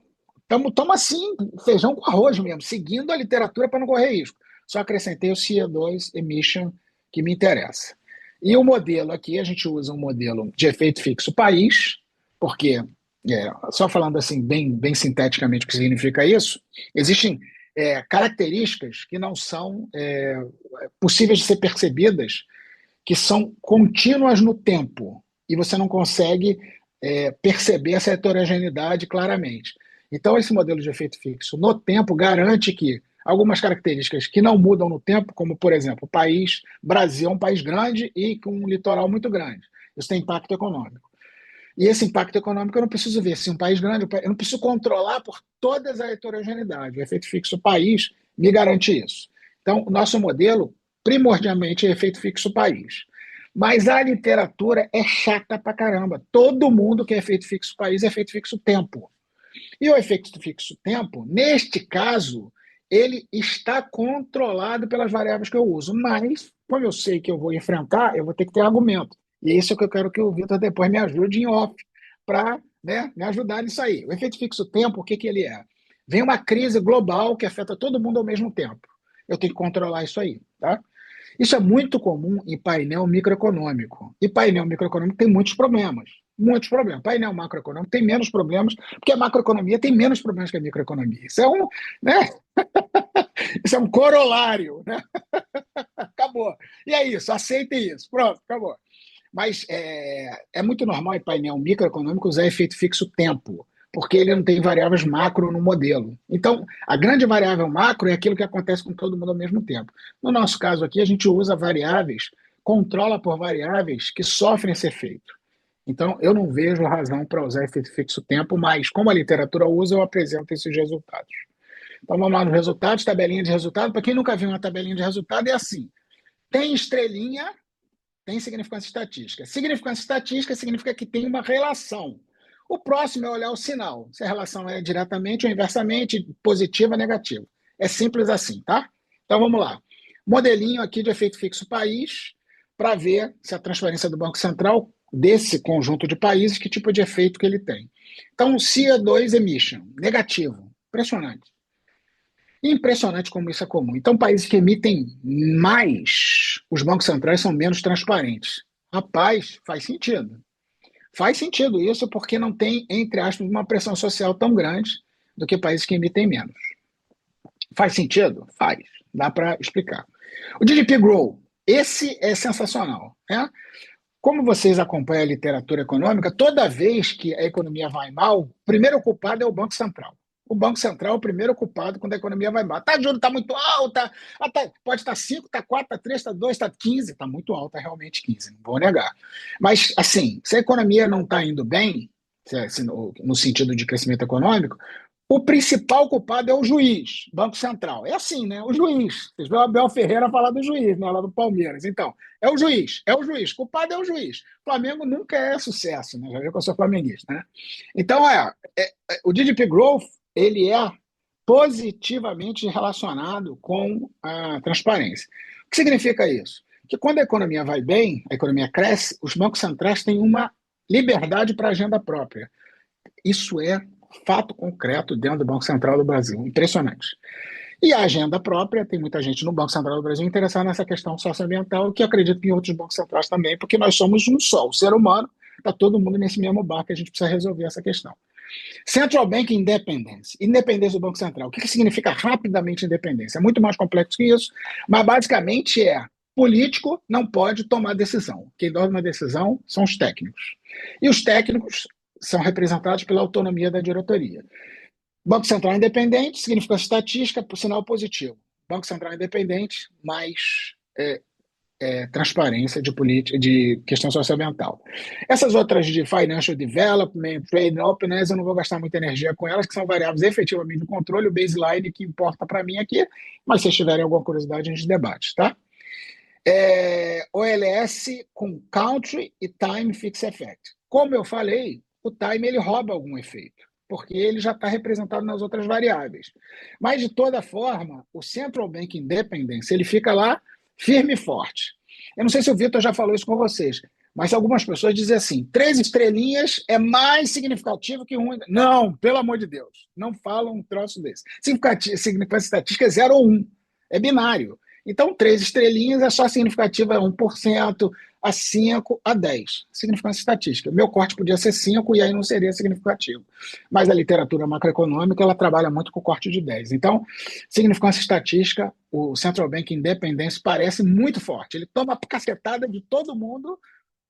[SPEAKER 2] Estamos assim, feijão com arroz mesmo, seguindo a literatura para não correr risco. Só acrescentei o CO2 emission que me interessa. E o modelo aqui, a gente usa um modelo de efeito fixo país, porque, só falando assim, bem sinteticamente o que significa isso, existem características que não são possíveis de ser percebidas, que são contínuas no tempo, e você não consegue perceber essa heterogeneidade claramente. Então, esse modelo de efeito fixo no tempo garante que algumas características que não mudam no tempo, como, por exemplo, o país, Brasil é um país grande e com um litoral muito grande. Isso tem impacto econômico. E esse impacto econômico eu não preciso ver. Se um país grande, eu não preciso controlar por toda a heterogeneidade. O efeito fixo país me garante isso. Então, o nosso modelo, primordialmente, é efeito fixo país. Mas a literatura é chata pra caramba. Todo mundo quer efeito fixo país é efeito fixo tempo. E o efeito fixo tempo, neste caso, ele está controlado pelas variáveis que eu uso. Mas, como eu sei que eu vou enfrentar, eu vou ter que ter argumento. E é isso que eu quero que o Vitor depois me ajude em off, para, né, me ajudar nisso aí. O efeito fixo tempo, o que, que ele é? Vem uma crise global que afeta todo mundo ao mesmo tempo. Eu tenho que controlar isso aí, tá? Isso é muito comum em painel microeconômico. E painel microeconômico tem muitos problemas. Muitos problemas. Painel macroeconômico tem menos problemas, porque a macroeconomia tem menos problemas que a microeconomia. Isso é né? Isso é um corolário, né? Acabou. E é isso, aceitem isso. Pronto, acabou. Mas é muito normal em painel microeconômico usar efeito fixo tempo, porque ele não tem variáveis macro no modelo. Então, a grande variável macro é aquilo que acontece com todo mundo ao mesmo tempo. No nosso caso aqui, a gente usa variáveis, controla por variáveis que sofrem esse efeito. Então, eu não vejo razão para usar efeito fixo tempo, mas como a literatura usa, eu apresento esses resultados. Então, vamos lá nos resultados, tabelinha de resultado. Para quem nunca viu uma tabelinha de resultado, é assim: tem estrelinha, tem significância estatística. Significância estatística significa que tem uma relação. O próximo é olhar o sinal, se a relação é diretamente ou inversamente, positiva ou negativa. É simples assim, tá? Então vamos lá. Modelinho aqui de efeito fixo país, para ver se a transferência do Banco Central, desse conjunto de países, que tipo de efeito que ele tem. Então, CO2 emission, negativo. Impressionante. Impressionante como isso é comum. Então, países que emitem mais, os bancos centrais são menos transparentes. Rapaz, faz sentido. Faz sentido isso porque não tem, entre aspas, uma pressão social tão grande do que países que emitem menos. Faz sentido? Faz. Dá para explicar. O GDP Growth, esse é sensacional, né? Como vocês acompanham a literatura econômica, toda vez que a economia vai mal, o primeiro culpado é o Banco Central. O Banco Central é o primeiro culpado quando a economia vai mal. Tá, juro, está muito alta, pode estar 5, está 4, está 3, está 2, está 15, está muito alta, realmente 15, não vou negar. Mas, assim, se a economia não está indo bem, no sentido de crescimento econômico, o principal culpado é o juiz, Banco Central. É assim, né? O juiz. Vocês viram o Abel Ferreira falar do juiz, né? Lá do Palmeiras. Então, é o juiz, é o juiz. Culpado é o juiz. Flamengo nunca é sucesso, né? Já viu que eu sou flamenguista, né? Então, o GDP Growth, ele é positivamente relacionado com a transparência. O que significa isso? Que quando a economia vai bem, a economia cresce, os bancos centrais têm uma liberdade para agenda própria. Isso é fato concreto dentro do Banco Central do Brasil. Impressionante. E a agenda própria, tem muita gente no Banco Central do Brasil interessada nessa questão socioambiental, que eu acredito que em outros bancos centrais também, porque nós somos um só, o ser humano, está todo mundo nesse mesmo barco, a gente precisa resolver essa questão. Central Bank Independence, independência do Banco Central. O que significa rapidamente independência? É muito mais complexo que isso, mas basicamente político não pode tomar decisão. Quem toma uma decisão são os técnicos. E os técnicos são representados pela autonomia da diretoria. Banco Central independente significa estatística, por sinal positivo. Banco Central independente, mais transparência de política, de questão socioambiental. Essas outras de financial development, trade openness, eu não vou gastar muita energia com elas, que são variáveis efetivamente de controle, o baseline que importa para mim aqui, mas se vocês tiverem alguma curiosidade, a gente debate, tá? OLS com country e time fixed effect. Como eu falei, o time ele rouba algum efeito, porque ele já está representado nas outras variáveis. Mas, de toda forma, o Central Bank Independence ele fica lá firme e forte. Eu não sei se o Vitor já falou isso com vocês. Mas algumas pessoas dizem assim: 3 estrelinhas é mais significativo que um. Não, pelo amor de Deus, não falam um troço desse. Significância estatística é 0 ou 1, é binário. Então, 3 estrelinhas é só significativa a 1%, a 5, a 10. Significância estatística. Meu corte podia ser 5 e aí não seria significativo. Mas a literatura macroeconômica ela trabalha muito com o corte de 10. Então, significância estatística, o Central Bank Independence parece muito forte. Ele toma a cacetada de todo mundo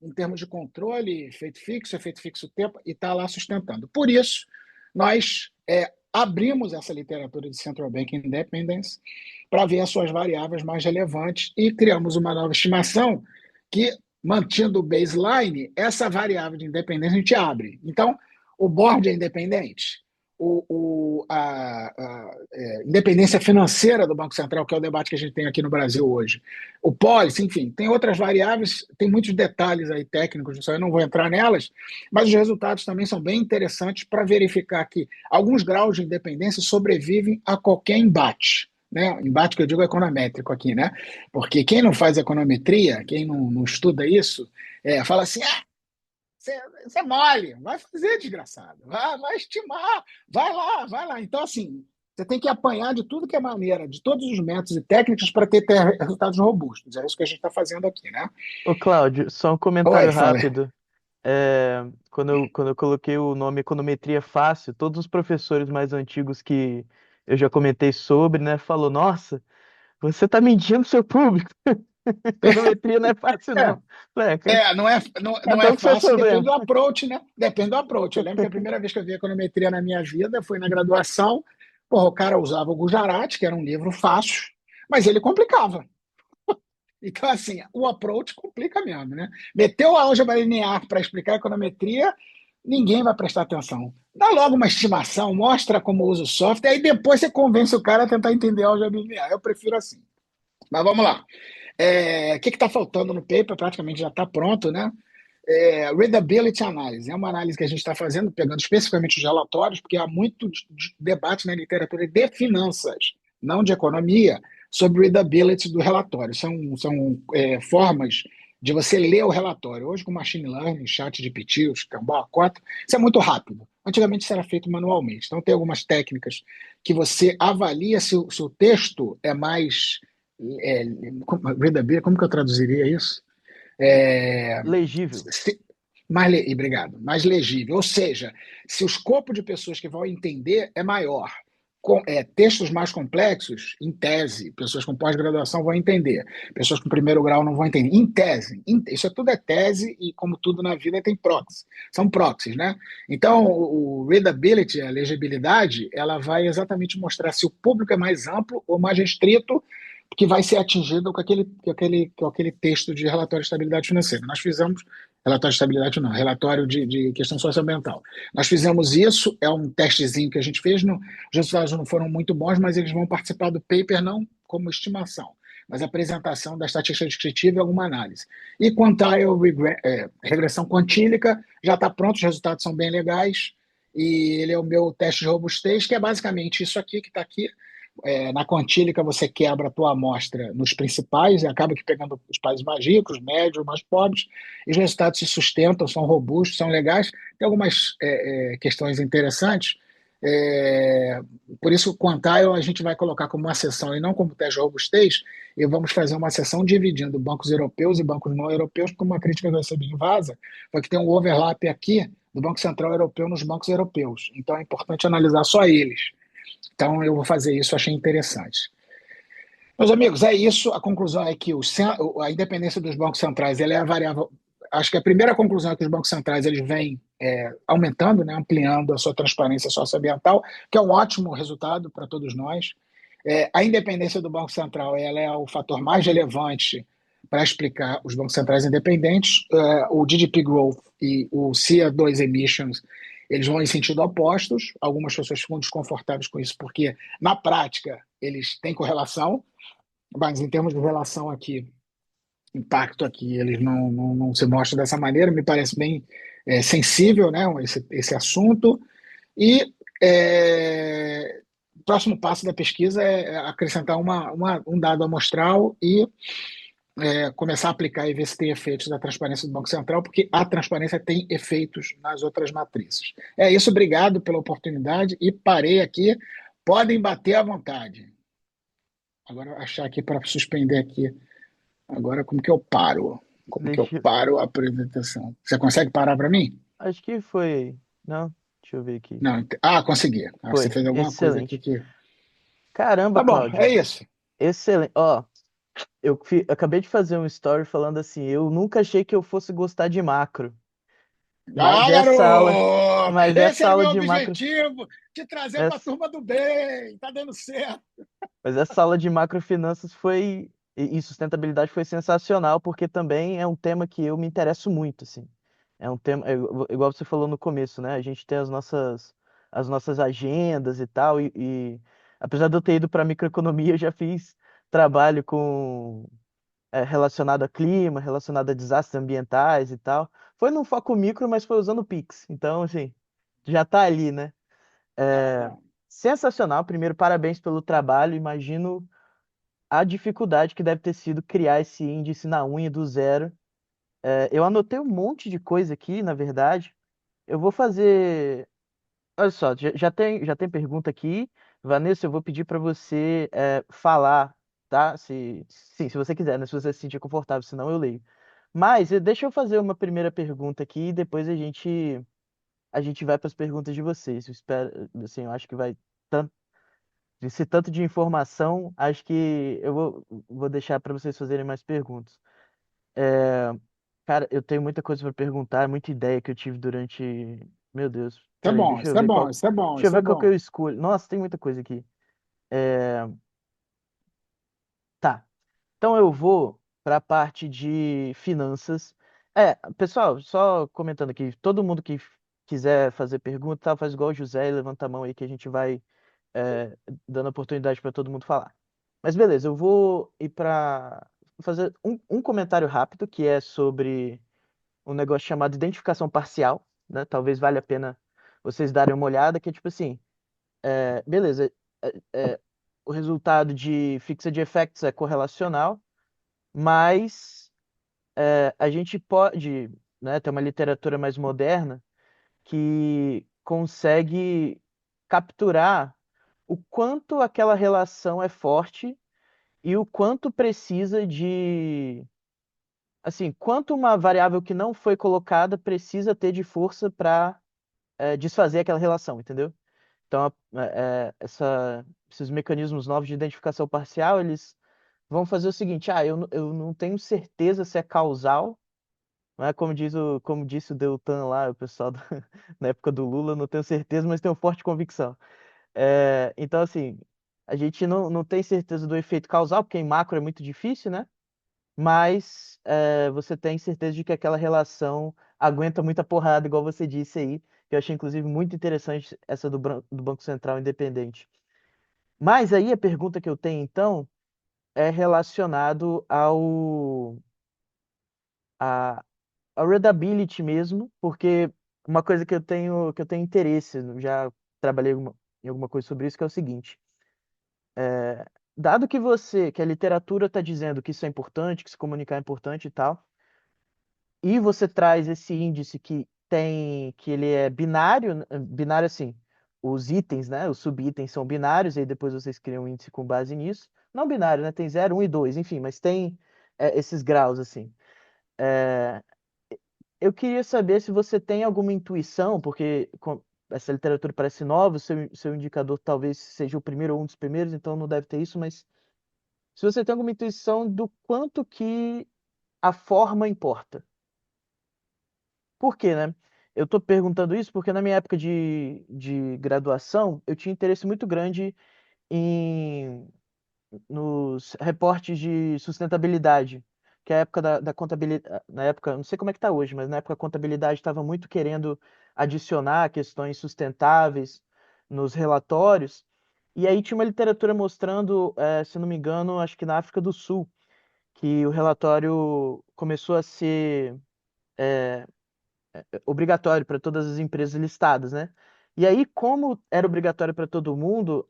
[SPEAKER 2] em termos de controle, efeito fixo tempo, e está lá sustentando. Por isso, nós abrimos essa literatura de Central Bank Independence para ver as suas variáveis mais relevantes e criamos uma nova estimação que, mantendo o baseline, essa variável de independência a gente abre. Então, o board é independente, a independência financeira do Banco Central, que é o debate que a gente tem aqui no Brasil hoje, o policy, enfim, tem outras variáveis, tem muitos detalhes aí técnicos, eu não vou entrar nelas, mas os resultados também são bem interessantes para verificar que alguns graus de independência sobrevivem a qualquer embate. Né? Embate que eu digo econométrico aqui, né? Porque quem não faz econometria, quem não estuda isso, fala assim: você é mole, vai fazer, desgraçado, vai estimar, vai lá. Então, assim, você tem que apanhar de tudo que é maneira, de todos os métodos e técnicas para ter resultados robustos. É isso que a gente está fazendo aqui, né?
[SPEAKER 1] Ô, Cláudio, só um
[SPEAKER 2] Oi,
[SPEAKER 1] comentário
[SPEAKER 2] falei.
[SPEAKER 1] rápido. Quando eu coloquei o nome Econometria Fácil, todos os professores mais antigos que eu já comentei sobre, né, falou, nossa, você tá mentindo pro seu público. Econometria não é fácil,
[SPEAKER 2] É,
[SPEAKER 1] não. Falei,
[SPEAKER 2] não
[SPEAKER 1] cada
[SPEAKER 2] é
[SPEAKER 1] um com seus
[SPEAKER 2] fácil, depende
[SPEAKER 1] problemas.
[SPEAKER 2] do approach, né? Depende do approach. Eu lembro que a primeira vez que eu vi econometria na minha vida foi na graduação. Porra, o cara usava o Gujarati, que era um livro fácil, mas ele complicava. Então, assim, o approach complica mesmo, né? Meteu a álgebra linear para explicar a econometria, ninguém vai prestar atenção. Dá logo uma estimação, mostra como usa o software, aí depois você convence o cara a tentar entender a álgebra linear. Eu prefiro assim. Mas vamos lá. O que está faltando no paper? Praticamente já está pronto, né? Readability Analysis. É uma análise que a gente está fazendo, pegando especificamente os relatórios, porque há muito debate na literatura de finanças, não de economia, sobre readability do relatório. São formas de você ler o relatório. Hoje, com machine learning, chat GPT, os Cambó, Cota, isso é muito rápido. Antigamente isso era feito manualmente. Então, tem algumas técnicas que você avalia se o texto é mais. É, readability, como que eu traduziria isso? É,
[SPEAKER 1] Legível.
[SPEAKER 2] se- obrigado, mais legível. Ou seja, se o escopo de pessoas que vão entender é maior, textos mais complexos, em tese, pessoas com pós-graduação vão entender, pessoas com primeiro grau não vão entender. Em tese, isso tudo é tese e, como tudo na vida, tem proxies. São proxies, né? Então, o readability, a legibilidade, ela vai exatamente mostrar se o público é mais amplo ou mais restrito que vai ser atingido com aquele texto de relatório de estabilidade financeira. Nós fizemos, relatório de estabilidade não, relatório de questão socioambiental. Nós fizemos isso, é um testezinho que a gente fez, os resultados não foram muito bons, mas eles vão participar do paper não como estimação, mas apresentação da estatística descritiva e alguma análise. E quantile regressão quantílica já está pronto, os resultados são bem legais, e ele é o meu teste de robustez, que é basicamente isso aqui que está aqui, na quantílica você quebra a tua amostra nos principais e acaba que pegando os países mais ricos, médios, mais pobres, e os resultados se sustentam, são robustos, são legais. Tem algumas questões interessantes. É, por isso, o Quantile a gente vai colocar como uma seção e não como teste de robustez, e vamos fazer uma seção dividindo bancos europeus e bancos não europeus, porque uma crítica que eu recebi em Vaza foi que tem um overlap aqui do Banco Central Europeu nos bancos europeus. Então é importante analisar só eles. Então, eu vou fazer isso, achei interessante. Meus amigos, é isso. A conclusão é que a independência dos bancos centrais ela é a variável. Acho que a primeira conclusão é que os bancos centrais eles vêm aumentando, né, ampliando a sua transparência socioambiental, que é um ótimo resultado para todos nós. A independência do Banco Central ela é o fator mais relevante para explicar os bancos centrais independentes. O GDP Growth e o CO2 Emissions eles vão em sentido opostos. Algumas pessoas ficam desconfortáveis com isso, porque na prática eles têm correlação, mas em termos de relação aqui, impacto aqui, eles não se mostram dessa maneira. Me parece bem sensível, né, esse assunto. E o próximo passo da pesquisa é acrescentar um dado amostral e começar a aplicar e ver se tem efeitos da transparência do Banco Central, porque a transparência tem efeitos nas outras matrizes. É isso, obrigado pela oportunidade e parei aqui. Podem bater à vontade. Agora achar aqui para suspender aqui. Agora como que eu paro? Como que eu
[SPEAKER 1] Deixa,
[SPEAKER 2] paro a apresentação? Você consegue parar para mim?
[SPEAKER 1] acho que foi. Não, deixa eu ver aqui.
[SPEAKER 2] Não. Consegui. Você
[SPEAKER 1] Foi.
[SPEAKER 2] fez alguma coisa aqui
[SPEAKER 1] Excelente.
[SPEAKER 2] que.
[SPEAKER 1] Caramba,
[SPEAKER 2] Tá bom, é
[SPEAKER 1] Cláudio.
[SPEAKER 2] isso.
[SPEAKER 1] Excelente. Ó, acabei de fazer um story falando assim, eu nunca achei que eu fosse gostar de macro, mas
[SPEAKER 2] Ah,
[SPEAKER 1] essa aula,
[SPEAKER 2] garoto!
[SPEAKER 1] mas
[SPEAKER 2] Esse
[SPEAKER 1] essa
[SPEAKER 2] era o
[SPEAKER 1] aula
[SPEAKER 2] meu
[SPEAKER 1] de macro,
[SPEAKER 2] objetivo, te trazer para a
[SPEAKER 1] essa,
[SPEAKER 2] turma do bem. Tá dando certo.
[SPEAKER 1] mas essa aula de macrofinanças foi e sustentabilidade foi sensacional, porque também é um tema que eu me interesso muito, assim. É um tema, igual você falou no começo, né? A gente tem as nossas agendas e tal, e apesar de eu ter ido para microeconomia, eu já fiz trabalho com relacionado a clima, relacionado a desastres ambientais e tal. Foi num foco micro, mas foi usando o Pix. Então, assim, já tá ali, né?
[SPEAKER 2] Tá
[SPEAKER 1] É,
[SPEAKER 2] bom.
[SPEAKER 1] sensacional. Primeiro, parabéns pelo trabalho. Imagino a dificuldade que deve ter sido criar esse índice na unha do zero. Eu anotei um monte de coisa aqui, na verdade. Eu vou fazer. Olha só, já tem pergunta aqui. Vanessa, eu vou pedir para você falar, tá? Sim, se você quiser, né? Se você se sentir confortável, senão eu leio. Mas deixa eu fazer uma primeira pergunta aqui e depois a gente vai para as perguntas de vocês. Eu espero, assim, eu acho que vai tanto, esse tanto de informação, acho que eu vou deixar para vocês fazerem mais perguntas. É, cara, eu tenho muita coisa para perguntar, muita ideia que eu tive durante. Meu Deus,
[SPEAKER 2] Isso é
[SPEAKER 1] peraí,
[SPEAKER 2] bom,
[SPEAKER 1] deixa eu
[SPEAKER 2] isso é
[SPEAKER 1] ver
[SPEAKER 2] bom,
[SPEAKER 1] qual.
[SPEAKER 2] isso é bom,
[SPEAKER 1] Deixa eu
[SPEAKER 2] isso é
[SPEAKER 1] ver qual que eu
[SPEAKER 2] bom.
[SPEAKER 1] escolho. Nossa, tem muita coisa aqui. É, tá. Então eu vou para a parte de finanças. Pessoal, só comentando aqui, todo mundo que quiser fazer pergunta, tá, faz igual o José e levanta a mão aí que a gente vai é, dando oportunidade para todo mundo falar. Mas beleza, eu vou ir para fazer um comentário rápido que é sobre um negócio chamado identificação parcial, né? Talvez valha a pena vocês darem uma olhada, que é tipo assim, beleza, é, é, o resultado de fixed effects é correlacional, mas a gente pode, né, ter uma literatura mais moderna que consegue capturar o quanto aquela relação é forte e o quanto precisa de, assim, quanto uma variável que não foi colocada precisa ter de força para desfazer aquela relação, entendeu? Então, esses mecanismos novos de identificação parcial, eles vão fazer o seguinte, eu não tenho certeza se é causal, não é como disse o Deltan lá, o pessoal na época do Lula, eu não tenho certeza, mas tenho forte convicção. Então, assim, a gente não tem certeza do efeito causal, porque em macro é muito difícil, né? Mas você tem certeza de que aquela relação aguenta muita porrada, igual você disse aí, que eu achei, inclusive, muito interessante essa do Banco Central Independente. Mas aí a pergunta que eu tenho, então, é relacionado a, ao readability mesmo, porque uma coisa que eu tenho interesse, já trabalhei em alguma coisa sobre isso, que é o seguinte. Dado que a literatura está dizendo que isso é importante, que se comunicar é importante e tal, e você traz esse índice que ele é binário, binário assim, os itens, né, os subitens são binários, e aí depois vocês criam um índice com base nisso. Não binário, né, tem 0, 1 e 2, enfim, mas tem esses graus assim. É, eu queria saber se você tem alguma intuição, porque essa literatura parece nova, o seu indicador talvez seja o primeiro ou um dos primeiros, então não deve ter isso, mas se você tem alguma intuição do quanto que a forma importa. Por quê, né? Eu estou perguntando isso porque na minha época de graduação, eu tinha interesse muito grande em nos reportes de sustentabilidade, que é a época da contabilidade, na época, não sei como é que está hoje, mas na época a contabilidade estava muito querendo adicionar questões sustentáveis nos relatórios, e aí tinha uma literatura mostrando, se não me engano, acho que na África do Sul, que o relatório começou a ser obrigatório para todas as empresas listadas, né? E aí, como era obrigatório para todo mundo,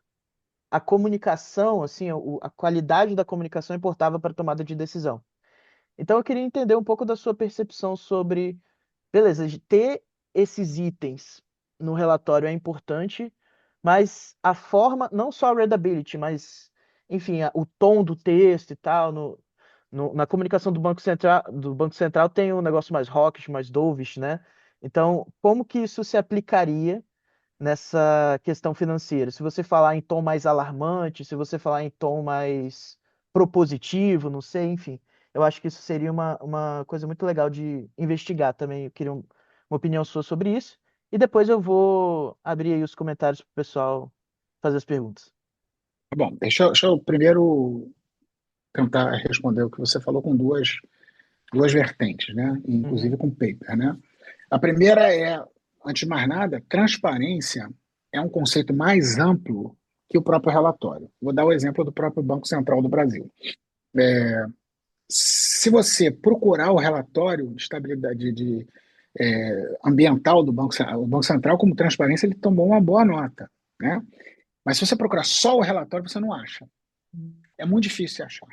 [SPEAKER 1] a comunicação, assim, a qualidade da comunicação importava para a tomada de decisão. Então eu queria entender um pouco da sua percepção sobre, beleza, de ter esses itens no relatório é importante, mas a forma, não só a readability, mas, enfim, o tom do texto e tal, na comunicação do Banco Central tem um negócio mais hawkish, mais dovish, né? Então, como que isso se aplicaria nessa questão financeira? Se você falar em tom mais alarmante, se você falar em tom mais propositivo, não sei, enfim. Eu acho que isso seria uma coisa muito legal de investigar também. Eu queria uma opinião sua sobre isso. E depois eu vou abrir aí os comentários para o pessoal fazer as perguntas.
[SPEAKER 2] Bom, deixa eu primeiro tentar responder o que você falou com duas vertentes, né?
[SPEAKER 1] Uhum,
[SPEAKER 2] Inclusive com paper, né? A primeira é, antes de mais nada, transparência é um conceito mais amplo que o próprio relatório. Vou dar o exemplo do próprio Banco Central do Brasil. Se você procurar o relatório de estabilidade ambiental do o Banco Central, como transparência, ele tomou uma boa nota, né? Mas se você procurar só o relatório, você não acha. É muito difícil de achar.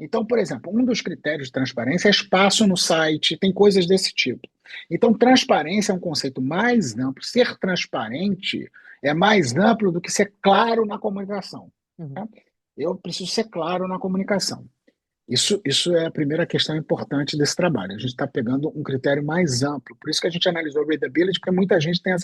[SPEAKER 2] Então, por exemplo, um dos critérios de transparência é espaço no site, tem coisas desse tipo. Então, transparência é um conceito mais amplo. Ser transparente é mais amplo do que ser claro na comunicação.
[SPEAKER 1] uhum.
[SPEAKER 2] Tá? Eu preciso ser claro na comunicação. Isso é a primeira questão importante desse trabalho. A gente está pegando um critério mais amplo. Por isso que a gente analisou readability, porque muita gente tem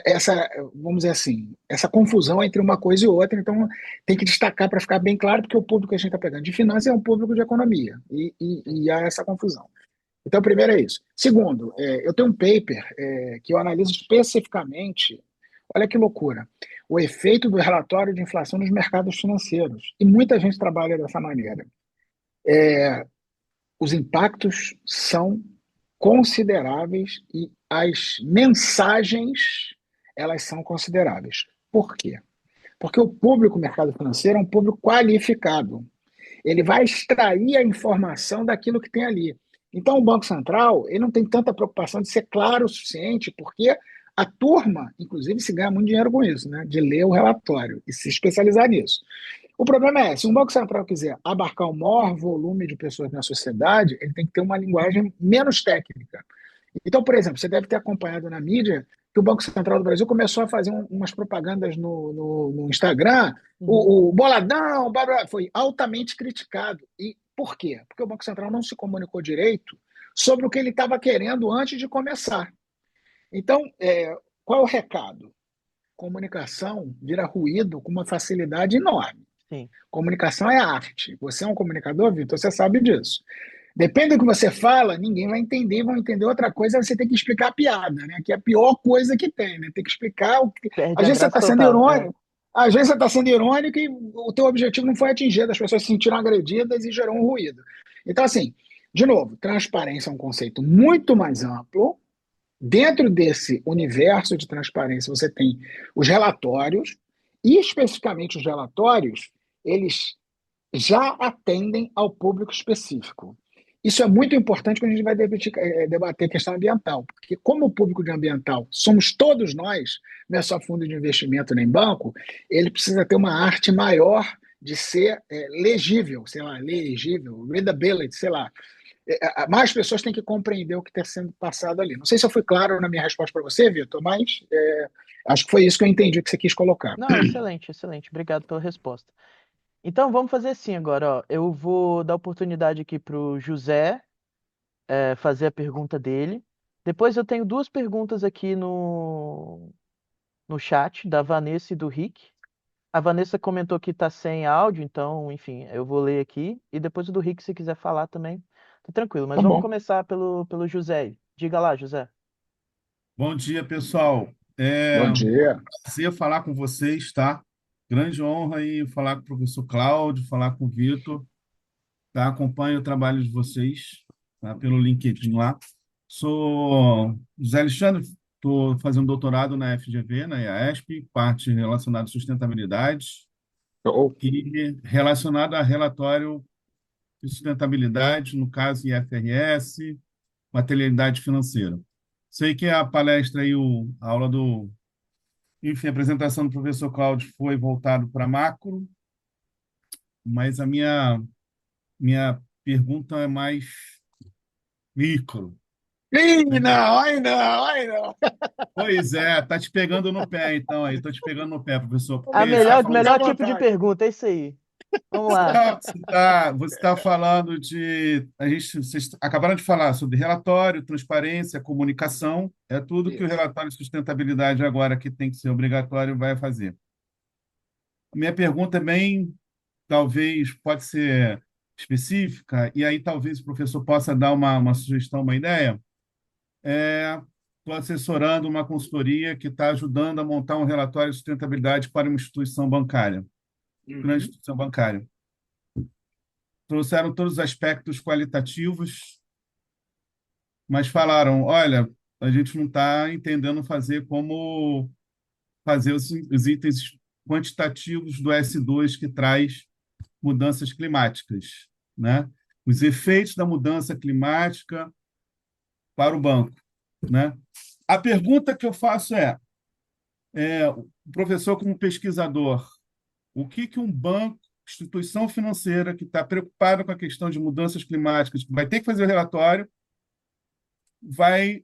[SPEAKER 2] essa, vamos dizer assim, essa confusão entre uma coisa e outra. Então, tem que destacar para ficar bem claro, porque o público que a gente está pegando de finanças é um público de economia. E há essa confusão. Então, primeiro é isso. Segundo, eu tenho um paper que eu analiso especificamente, olha que loucura, o efeito do relatório de inflação nos mercados financeiros. E muita gente trabalha dessa maneira. Os impactos são consideráveis e as mensagens elas são consideráveis. Por quê? Porque o público mercado financeiro é um público qualificado. Ele vai extrair a informação daquilo que tem ali. Então, o Banco Central ele não tem tanta preocupação de ser claro o suficiente, porque a turma, inclusive, se ganha muito dinheiro com isso, né? De ler o relatório e se especializar nisso. O problema é, se um Banco Central quiser abarcar o maior volume de pessoas na sociedade, ele tem que ter uma linguagem menos técnica. Então, por exemplo, você deve ter acompanhado na mídia que o Banco Central do Brasil começou a fazer umas propagandas no Instagram.
[SPEAKER 1] Uhum.
[SPEAKER 2] O Boladão foi altamente criticado. E por quê? Porque o Banco Central não se comunicou direito sobre o que ele estava querendo antes de começar. Então, qual é o recado? Comunicação vira ruído com uma facilidade enorme.
[SPEAKER 1] Sim,
[SPEAKER 2] Comunicação é arte. Você é um comunicador, Vitor, você sabe disso. Depende do que você fala, ninguém vai entender, vão entender outra coisa, você tem que explicar a piada, né? Que é a pior coisa que tem, né? Tem que explicar o que.
[SPEAKER 1] perde
[SPEAKER 2] Às
[SPEAKER 1] a
[SPEAKER 2] vezes você
[SPEAKER 1] graça
[SPEAKER 2] está sendo
[SPEAKER 1] total. É.
[SPEAKER 2] irônico, às vezes você está sendo irônico e o teu objetivo não foi atingido, as pessoas se sentiram agredidas e gerou um ruído. Então, assim, de novo, transparência é um conceito muito mais amplo. Dentro desse universo de transparência, você tem os relatórios, e especificamente os relatórios, eles já atendem ao público específico. Isso é muito importante quando a gente vai debater questão ambiental, porque como o público de ambiental somos todos nós, não é só fundo de investimento nem banco, ele precisa ter uma arte maior de ser legível, sei lá, legível, readability, sei lá. Mais pessoas têm que compreender o que está sendo passado ali. Não sei se eu fui claro na minha resposta para você, Vitor, mas acho que foi isso que eu entendi que você quis colocar.
[SPEAKER 1] Não, excelente, excelente. Obrigado pela resposta. Então vamos fazer assim agora, ó. Eu vou dar oportunidade aqui para o José fazer a pergunta dele. Depois eu tenho duas perguntas aqui no chat, da Vanessa e do Rick. A Vanessa comentou que está sem áudio, então, enfim, eu vou ler aqui. E depois o do Rick, se quiser falar também, tá tranquilo. Mas
[SPEAKER 2] Tá
[SPEAKER 1] vamos
[SPEAKER 2] bom.
[SPEAKER 1] começar pelo José aí. Diga lá, José.
[SPEAKER 3] Bom dia, pessoal. É
[SPEAKER 2] Bom
[SPEAKER 3] um
[SPEAKER 2] dia.
[SPEAKER 3] prazer falar com vocês, tá? Grande honra aí falar com o professor Cláudio, falar com o Vitor, tá? Acompanho o trabalho de vocês, tá? Pelo LinkedIn lá. Sou José Alexandre, estou fazendo doutorado na FGV, na IASP, parte relacionada à sustentabilidade
[SPEAKER 2] Oh,
[SPEAKER 3] e relacionada a relatório de sustentabilidade, no caso IFRS, materialidade financeira. Sei que a palestra aí, a aula do Enfim, a apresentação do professor Cláudio foi voltado para macro, mas a minha pergunta é mais micro,
[SPEAKER 2] Ih,
[SPEAKER 3] entendeu?
[SPEAKER 2] não, aí não, aí não.
[SPEAKER 3] Pois é, tá te pegando no pé, então, aí, tô te pegando no pé, professor,
[SPEAKER 1] A
[SPEAKER 3] porque você está
[SPEAKER 1] melhor,
[SPEAKER 3] falando
[SPEAKER 2] Fica à
[SPEAKER 1] melhor tipo de
[SPEAKER 2] vontade.
[SPEAKER 1] pergunta, é isso aí. Vamos lá.
[SPEAKER 3] você tá falando de. Vocês acabaram de falar sobre relatório, transparência, comunicação, é tudo que o
[SPEAKER 2] Isso.
[SPEAKER 3] relatório de sustentabilidade agora que tem que ser obrigatório vai fazer. Minha pergunta é bem, talvez, pode ser específica, e aí talvez o professor possa dar uma sugestão, uma ideia. Estou assessorando uma consultoria que está ajudando a montar um relatório de sustentabilidade para uma instituição bancária, grande
[SPEAKER 2] Uhum.
[SPEAKER 3] instituição bancária. Trouxeram todos os aspectos qualitativos, mas falaram: olha, a gente não está entendendo fazer como fazer os itens quantitativos do S2 que traz mudanças climáticas, né? Os efeitos da mudança climática para o banco, né? A pergunta que eu faço o professor como pesquisador, o que um banco, instituição financeira que está preocupada com a questão de mudanças climáticas, que vai ter que fazer o relatório, vai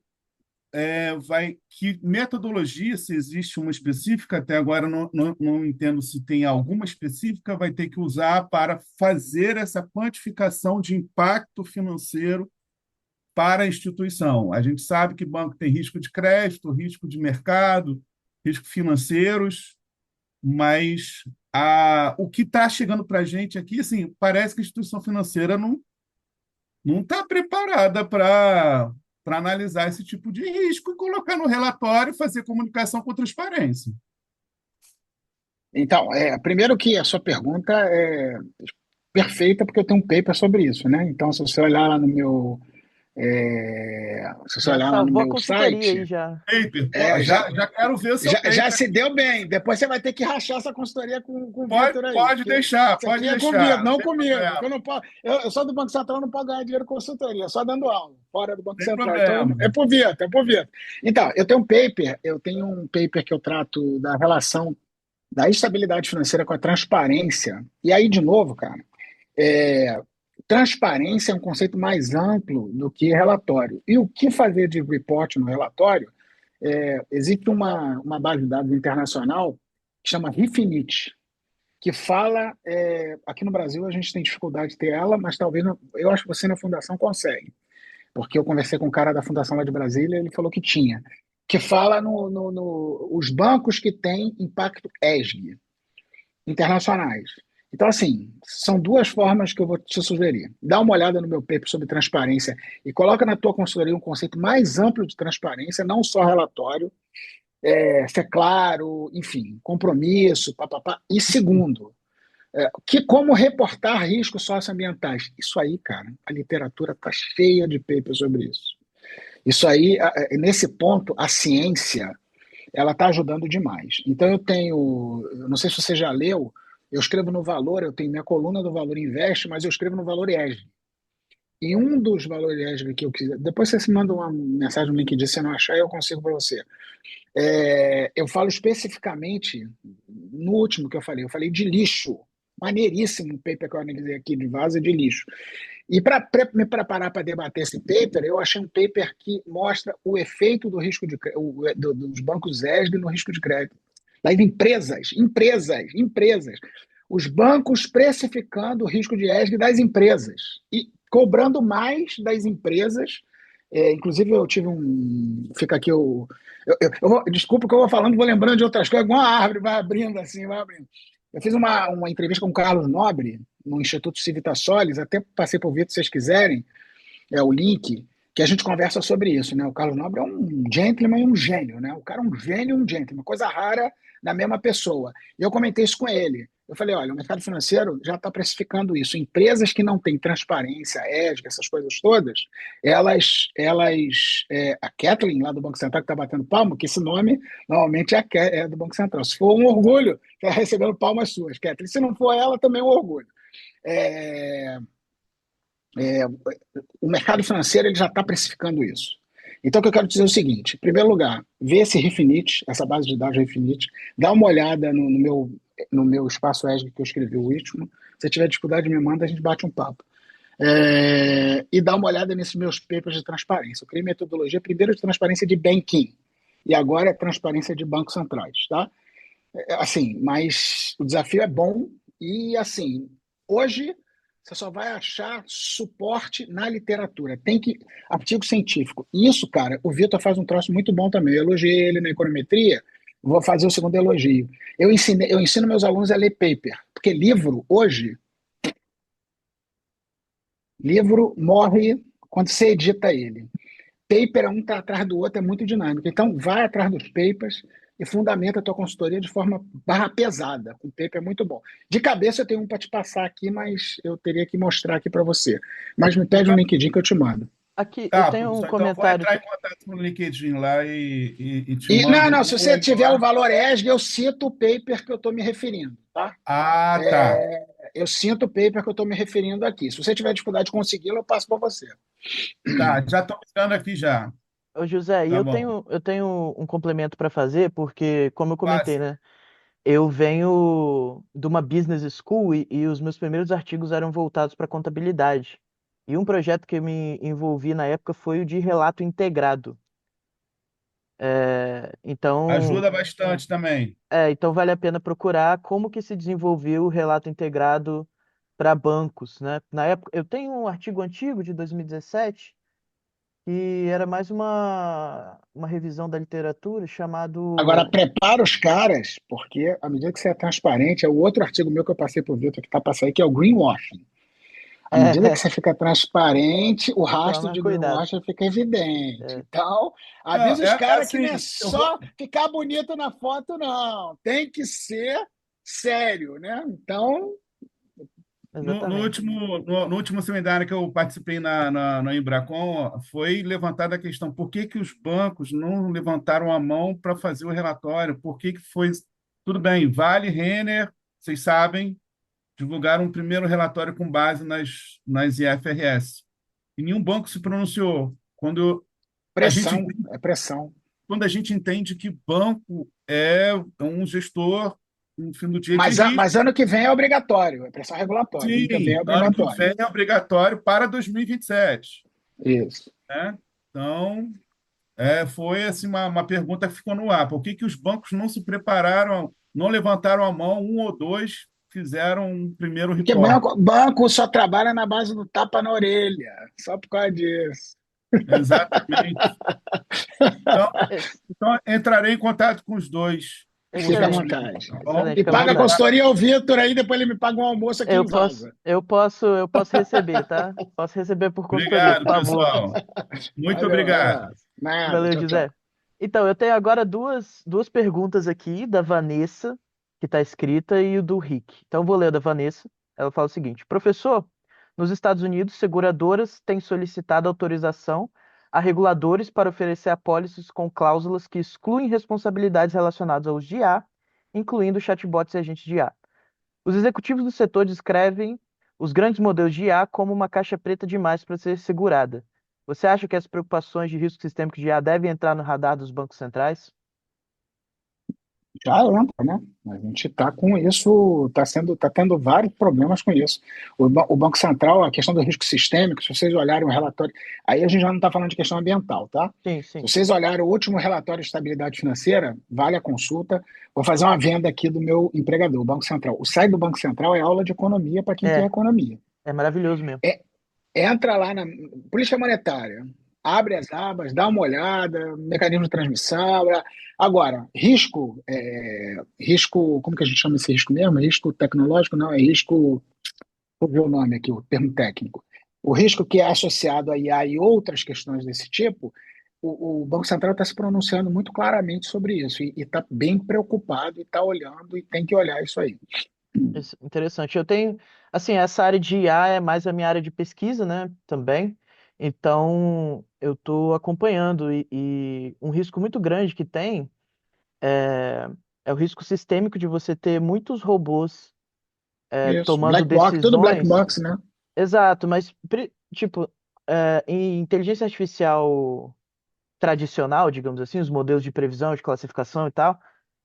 [SPEAKER 3] que metodologia, se existe uma específica, até agora não entendo se tem alguma específica, vai ter que usar para fazer essa quantificação de impacto financeiro para a instituição. A gente sabe que banco tem risco de crédito, risco de mercado, risco financeiros, mas o que está chegando para a gente aqui, assim, parece que a instituição financeira não está preparada para analisar esse tipo de risco e colocar no relatório e fazer comunicação com transparência.
[SPEAKER 2] Então, primeiro que a sua pergunta é perfeita, porque eu tenho um paper sobre isso, né? Então, se você olhar lá no meu, se você
[SPEAKER 1] Já
[SPEAKER 2] olhar lá no
[SPEAKER 1] salvou a
[SPEAKER 2] meu
[SPEAKER 1] consultoria aí,
[SPEAKER 2] site,
[SPEAKER 1] já.
[SPEAKER 3] Paper,
[SPEAKER 2] é, já,
[SPEAKER 3] já quero ver o seu
[SPEAKER 2] já
[SPEAKER 3] paper
[SPEAKER 2] se
[SPEAKER 3] aqui.
[SPEAKER 2] deu bem. Depois você vai ter que rachar essa consultoria com o Vitor aí, porque isso aqui
[SPEAKER 3] Pode
[SPEAKER 2] é com o Vitor,
[SPEAKER 3] deixar, não
[SPEAKER 2] não
[SPEAKER 3] tem
[SPEAKER 2] comigo. Que
[SPEAKER 3] problema,
[SPEAKER 2] eu, não posso, eu sou do Banco Central, não posso ganhar dinheiro com consultoria, só dando aula, fora do
[SPEAKER 3] não
[SPEAKER 2] Banco
[SPEAKER 3] tem
[SPEAKER 2] Central. Então,
[SPEAKER 3] problema.
[SPEAKER 2] é por Vitor. Então, eu tenho um paper que eu trato da relação da estabilidade financeira com a transparência. E aí, de novo, cara, é, transparência é um conceito mais amplo do que relatório. E o que fazer de report no relatório? Existe uma base de dados internacional que chama Refinitiv, que fala, aqui no Brasil a gente tem dificuldade de ter ela, mas talvez, eu acho que você na fundação consegue, porque eu conversei com um cara da fundação lá de Brasília, ele falou que tinha, que fala os bancos que têm impacto ESG, internacionais. Então, assim, são duas formas que eu vou te sugerir. Dá uma olhada no meu paper sobre transparência e coloca na tua consultoria um conceito mais amplo de transparência, não só relatório, ser claro, enfim, compromisso, papapá. E segundo, como reportar riscos socioambientais. Isso aí, cara, a literatura está cheia de papers sobre isso. Isso aí, nesse ponto, a ciência ela está ajudando demais. Então eu não sei se você já leu, eu escrevo no Valor, eu tenho minha coluna do Valor Invest, mas eu escrevo no Valor ESG. E um dos valores ESG que eu quiser, depois você se manda uma mensagem no LinkedIn, se você não achar, eu consigo para você. Eu falo especificamente, no último que eu falei de lixo. Maneiríssimo paper que eu analisei aqui de vaza de lixo. E para me preparar para debater esse paper, eu achei um paper que mostra o efeito do risco dos bancos ESG no risco de crédito. Das empresas. Os bancos precificando o risco de ESG das empresas e cobrando mais das empresas. Inclusive, eu tive um. Fica aqui o. Desculpa que eu vou falando, vou lembrando de outras coisas, igual uma árvore, vai abrindo assim, vai abrindo. Eu fiz uma entrevista com o Carlos Nobre, no Instituto Civitas Solis, até passei por vir, se vocês quiserem, o link, que a gente conversa sobre isso, né? O Carlos Nobre é um gentleman e um gênio, né? O cara é um gênio e um gentleman, coisa rara na mesma pessoa. E eu comentei isso com ele. Eu falei, olha, o mercado financeiro já está precificando isso. Empresas que não têm transparência, ESG, essas coisas todas, a Kathleen, lá do Banco Central, que está batendo palma, que esse nome normalmente é do Banco Central. Se for um orgulho, está recebendo palmas suas, Kathleen. Se não for ela, também é um orgulho. É, o mercado financeiro ele já está precificando isso. Então, o que eu quero dizer é o seguinte: em primeiro lugar, vê esse Refinitiv, essa base de dados Refinitiv, dá uma olhada no meu espaço ESG que eu escrevi o último. Se tiver dificuldade, me manda, a gente bate um papo. E dar uma olhada nesses meus papers de transparência. Eu criei metodologia primeiro de transparência de banking e agora é transparência de bancos centrais, tá? Assim, mas o desafio é bom e assim, hoje você só vai achar suporte na literatura. Tem que artigo científico. Isso, cara, o Vitor faz um troço muito bom também. Eu elogiei ele na econometria. Vou fazer o segundo elogio. Eu ensino meus alunos a ler paper, porque livro hoje, livro morre quando você edita ele. Paper, um está atrás do outro, é muito dinâmico. Então, vai atrás dos papers e fundamenta a tua consultoria de forma barra pesada. O paper é muito bom. De cabeça eu tenho um para te passar aqui, mas eu teria que mostrar aqui para você. Mas me pede um
[SPEAKER 3] Então,
[SPEAKER 2] LinkedIn que eu te mando.
[SPEAKER 1] Aqui, eu
[SPEAKER 3] tá,
[SPEAKER 1] tenho um
[SPEAKER 3] professor, então eu vou
[SPEAKER 1] comentário.
[SPEAKER 3] entrar em contato com o LinkedIn lá e te
[SPEAKER 2] E não,
[SPEAKER 3] mando
[SPEAKER 2] não,
[SPEAKER 3] um
[SPEAKER 2] se você
[SPEAKER 3] oi
[SPEAKER 2] tiver o
[SPEAKER 3] lá.
[SPEAKER 2] valor ESG, eu cito o paper que eu estou me referindo, tá?
[SPEAKER 3] Ah, tá.
[SPEAKER 2] Eu sinto o paper que eu estou me referindo aqui. Se você tiver dificuldade de consegui-lo, eu passo para você.
[SPEAKER 3] Tá, já estou ficando aqui já.
[SPEAKER 1] Ô, José, e
[SPEAKER 3] Tá
[SPEAKER 1] eu
[SPEAKER 3] bom.
[SPEAKER 1] tenho, eu tenho um complemento para fazer, porque, como eu comentei,
[SPEAKER 3] Passe.
[SPEAKER 1] né? Eu venho de uma business school e os meus primeiros artigos eram voltados para contabilidade. E um projeto que eu me envolvi na época foi o de relato integrado. Então,
[SPEAKER 3] Ajuda bastante também.
[SPEAKER 1] então vale a pena procurar como que se desenvolveu o relato integrado para bancos, né? Na época, eu tenho um artigo antigo de 2017 que era mais uma revisão da literatura
[SPEAKER 2] Agora,
[SPEAKER 1] chamado
[SPEAKER 2] prepara os caras, porque à medida que você é transparente, é o outro artigo meu que eu passei para o Vitor que está passando aí, que é o greenwashing. À medida que
[SPEAKER 1] é,
[SPEAKER 2] você fica transparente, o rastro
[SPEAKER 1] tomar
[SPEAKER 2] de
[SPEAKER 1] cuidado.
[SPEAKER 2] greenwashing fica evidente.
[SPEAKER 1] É,
[SPEAKER 2] Então,
[SPEAKER 3] Não,
[SPEAKER 2] avisa os
[SPEAKER 3] é
[SPEAKER 2] caras que não é
[SPEAKER 3] assim, eu vou.
[SPEAKER 2] só ficar bonito na foto, não. Tem que ser sério, né? Então,
[SPEAKER 3] No
[SPEAKER 1] exatamente.
[SPEAKER 3] último, no último seminário que eu participei na Embracon, foi levantada a questão por que que os bancos não levantaram a mão para fazer o relatório? Por que que foi. Tudo bem, Vale, Renner, vocês sabem, divulgaram um primeiro relatório com base nas IFRS. E nenhum banco se pronunciou. A gente,
[SPEAKER 2] pressão, é pressão.
[SPEAKER 3] quando a gente entende que banco é um gestor, no fim do dia, de
[SPEAKER 2] Mas
[SPEAKER 3] risco.
[SPEAKER 2] ano que vem é obrigatório, é pressão regulatória. Ano que vem é
[SPEAKER 3] Sim, ano que
[SPEAKER 2] obrigatório.
[SPEAKER 3] vem é obrigatório para 2027,
[SPEAKER 2] Isso.
[SPEAKER 3] né? Então, foi assim uma pergunta que ficou no ar. Por que que os bancos não se prepararam, não levantaram a mão, um ou dois fizeram um primeiro
[SPEAKER 2] Porque
[SPEAKER 3] report?
[SPEAKER 2] banco só trabalha na base do tapa na orelha, só por causa disso.
[SPEAKER 3] Exatamente. Então,
[SPEAKER 1] Ex-
[SPEAKER 3] entrarei em contato com os dois por
[SPEAKER 2] Fica à
[SPEAKER 1] Excelente,
[SPEAKER 2] vontade.
[SPEAKER 3] tá bom?
[SPEAKER 1] excelente,
[SPEAKER 2] E
[SPEAKER 1] fica à
[SPEAKER 2] paga a
[SPEAKER 3] Obrigado.
[SPEAKER 1] vontade.
[SPEAKER 2] consultoria ao Vitor aí, depois ele me paga um almoço aqui
[SPEAKER 1] Eu
[SPEAKER 2] em
[SPEAKER 1] posso,
[SPEAKER 2] Vaza.
[SPEAKER 1] eu posso, eu posso receber, tá? Posso receber por consultoria, por
[SPEAKER 3] Obrigado,
[SPEAKER 1] favor.
[SPEAKER 3] pessoal. Muito
[SPEAKER 2] Valeu, um
[SPEAKER 3] obrigado.
[SPEAKER 2] abraço. Nada,
[SPEAKER 1] Valeu,
[SPEAKER 2] tchau, tchau.
[SPEAKER 1] José. Então, eu tenho agora duas perguntas aqui da Vanessa, que está escrita, e o do Rick. Então, eu vou ler a da Vanessa. Ela fala o seguinte: Professor, nos Estados Unidos, seguradoras têm solicitado autorização a reguladores para oferecer apólices com cláusulas que excluem responsabilidades relacionadas ao uso de IA, incluindo chatbots e agentes de IA. Os executivos do setor descrevem os grandes modelos de IA como uma caixa preta demais para ser segurada. Você acha que as preocupações de risco sistêmico de IA devem entrar no radar dos bancos centrais?
[SPEAKER 2] Já entra, né? A gente está com isso, tá tendo vários problemas com isso. O Banco Central, a questão do risco sistêmico, se vocês olharem o relatório, aí a gente já não está falando de questão ambiental, tá?
[SPEAKER 1] Sim,
[SPEAKER 2] Se
[SPEAKER 1] sim.
[SPEAKER 2] vocês olharem o último relatório de estabilidade financeira, vale a consulta. Vou fazer uma venda aqui do meu empregador, o Banco Central. O site do Banco Central é aula de economia para quem quer
[SPEAKER 1] É,
[SPEAKER 2] economia.
[SPEAKER 1] é maravilhoso mesmo.
[SPEAKER 2] É, entra lá na política monetária, abre as abas, dá uma olhada, mecanismo de transmissão. Agora, risco, como que a gente chama esse risco mesmo? Risco tecnológico? Não, é risco, vou ver o nome aqui, o termo técnico. O risco que é associado a IA e outras questões desse tipo, o Banco Central está se pronunciando muito claramente sobre isso e está bem preocupado e está olhando e tem que olhar isso aí.
[SPEAKER 1] Interessante. Eu tenho, assim, essa área de IA é mais a minha área de pesquisa, né, também. Então, eu estou acompanhando e um risco muito grande que tem é, é o risco sistêmico de você ter muitos robôs
[SPEAKER 2] Isso,
[SPEAKER 1] tomando
[SPEAKER 2] black box, tudo black
[SPEAKER 1] decisões.
[SPEAKER 2] box, né?
[SPEAKER 1] Exato, mas, tipo, em inteligência artificial tradicional, digamos assim, os modelos de previsão, de classificação e tal,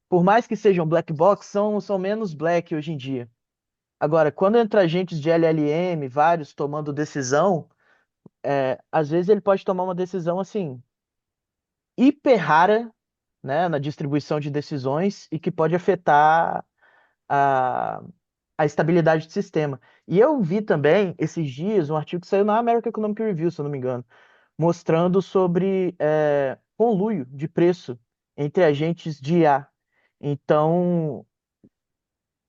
[SPEAKER 1] por mais que sejam black box, são menos black hoje em dia. Agora, quando entra agentes de LLM, vários tomando decisão, às vezes ele pode tomar uma decisão assim, hiper rara, né, na distribuição de decisões e que pode afetar a, a estabilidade do sistema. E eu vi também, esses dias, um artigo que saiu na American Economic Review, se eu não me engano, mostrando sobre conluio de preço entre agentes de IA. Então,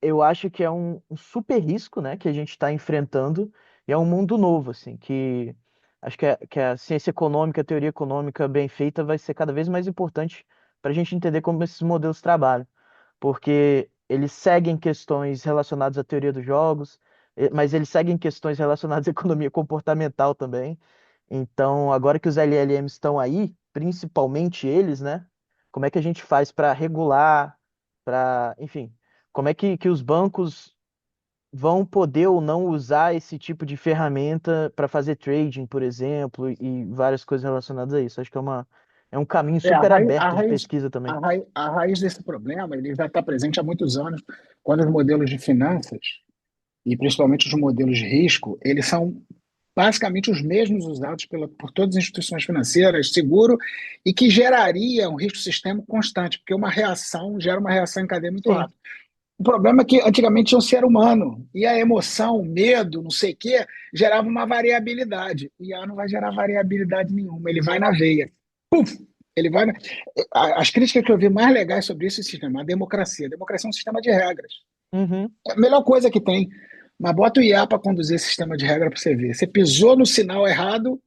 [SPEAKER 1] eu acho que é um super risco, né, que a gente está enfrentando, e é um mundo novo, assim, que acho que a ciência econômica, a teoria econômica bem feita vai ser cada vez mais importante para a gente entender como esses modelos trabalham, porque eles seguem questões relacionadas à teoria dos jogos, mas eles seguem questões relacionadas à economia comportamental também. Então, agora que os LLMs estão aí, principalmente eles, né, como é que a gente faz para regular, enfim, como é que os bancos vão poder ou não usar esse tipo de ferramenta para fazer trading, por exemplo, e várias coisas relacionadas a isso. Acho que é um caminho
[SPEAKER 2] É,
[SPEAKER 1] super aberto de pesquisa também.
[SPEAKER 2] a raiz desse problema ele já está presente há muitos anos, quando os modelos de finanças, e principalmente os modelos de risco, eles são basicamente os mesmos usados por todas as instituições financeiras, seguro, e que geraria um risco sistêmico constante, porque uma reação gera uma reação em cadeia muito
[SPEAKER 1] Sim,
[SPEAKER 2] rápida. O problema é que antigamente tinha um ser humano, e a emoção, o medo, não sei o quê, gerava uma variabilidade. E a não vai gerar variabilidade nenhuma, ele vai na veia. Puf! Ele vai. As críticas que eu vi mais legais sobre isso é o sistema, a democracia. A democracia é um sistema de regras.
[SPEAKER 1] uhum,
[SPEAKER 2] É a melhor coisa que tem. Mas bota o IA para conduzir esse sistema de regra para você ver. Você pisou no sinal errado,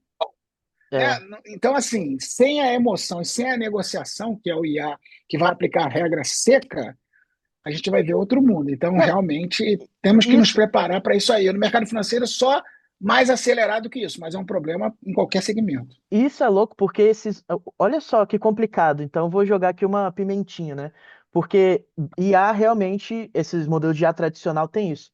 [SPEAKER 2] né?
[SPEAKER 1] é.
[SPEAKER 2] Então, assim, sem a emoção e sem a negociação, que é o IA, que vai aplicar a regra seca, a gente vai ver outro mundo. Então,
[SPEAKER 1] Não,
[SPEAKER 2] realmente, temos que nos
[SPEAKER 1] isso,
[SPEAKER 2] preparar para isso aí. No mercado financeiro, só mais acelerado que isso, mas é um problema em qualquer segmento.
[SPEAKER 1] isso é louco porque olha só que complicado. Então, eu vou jogar aqui uma pimentinha, né? Porque IA realmente, esses modelos de IA tradicional têm isso.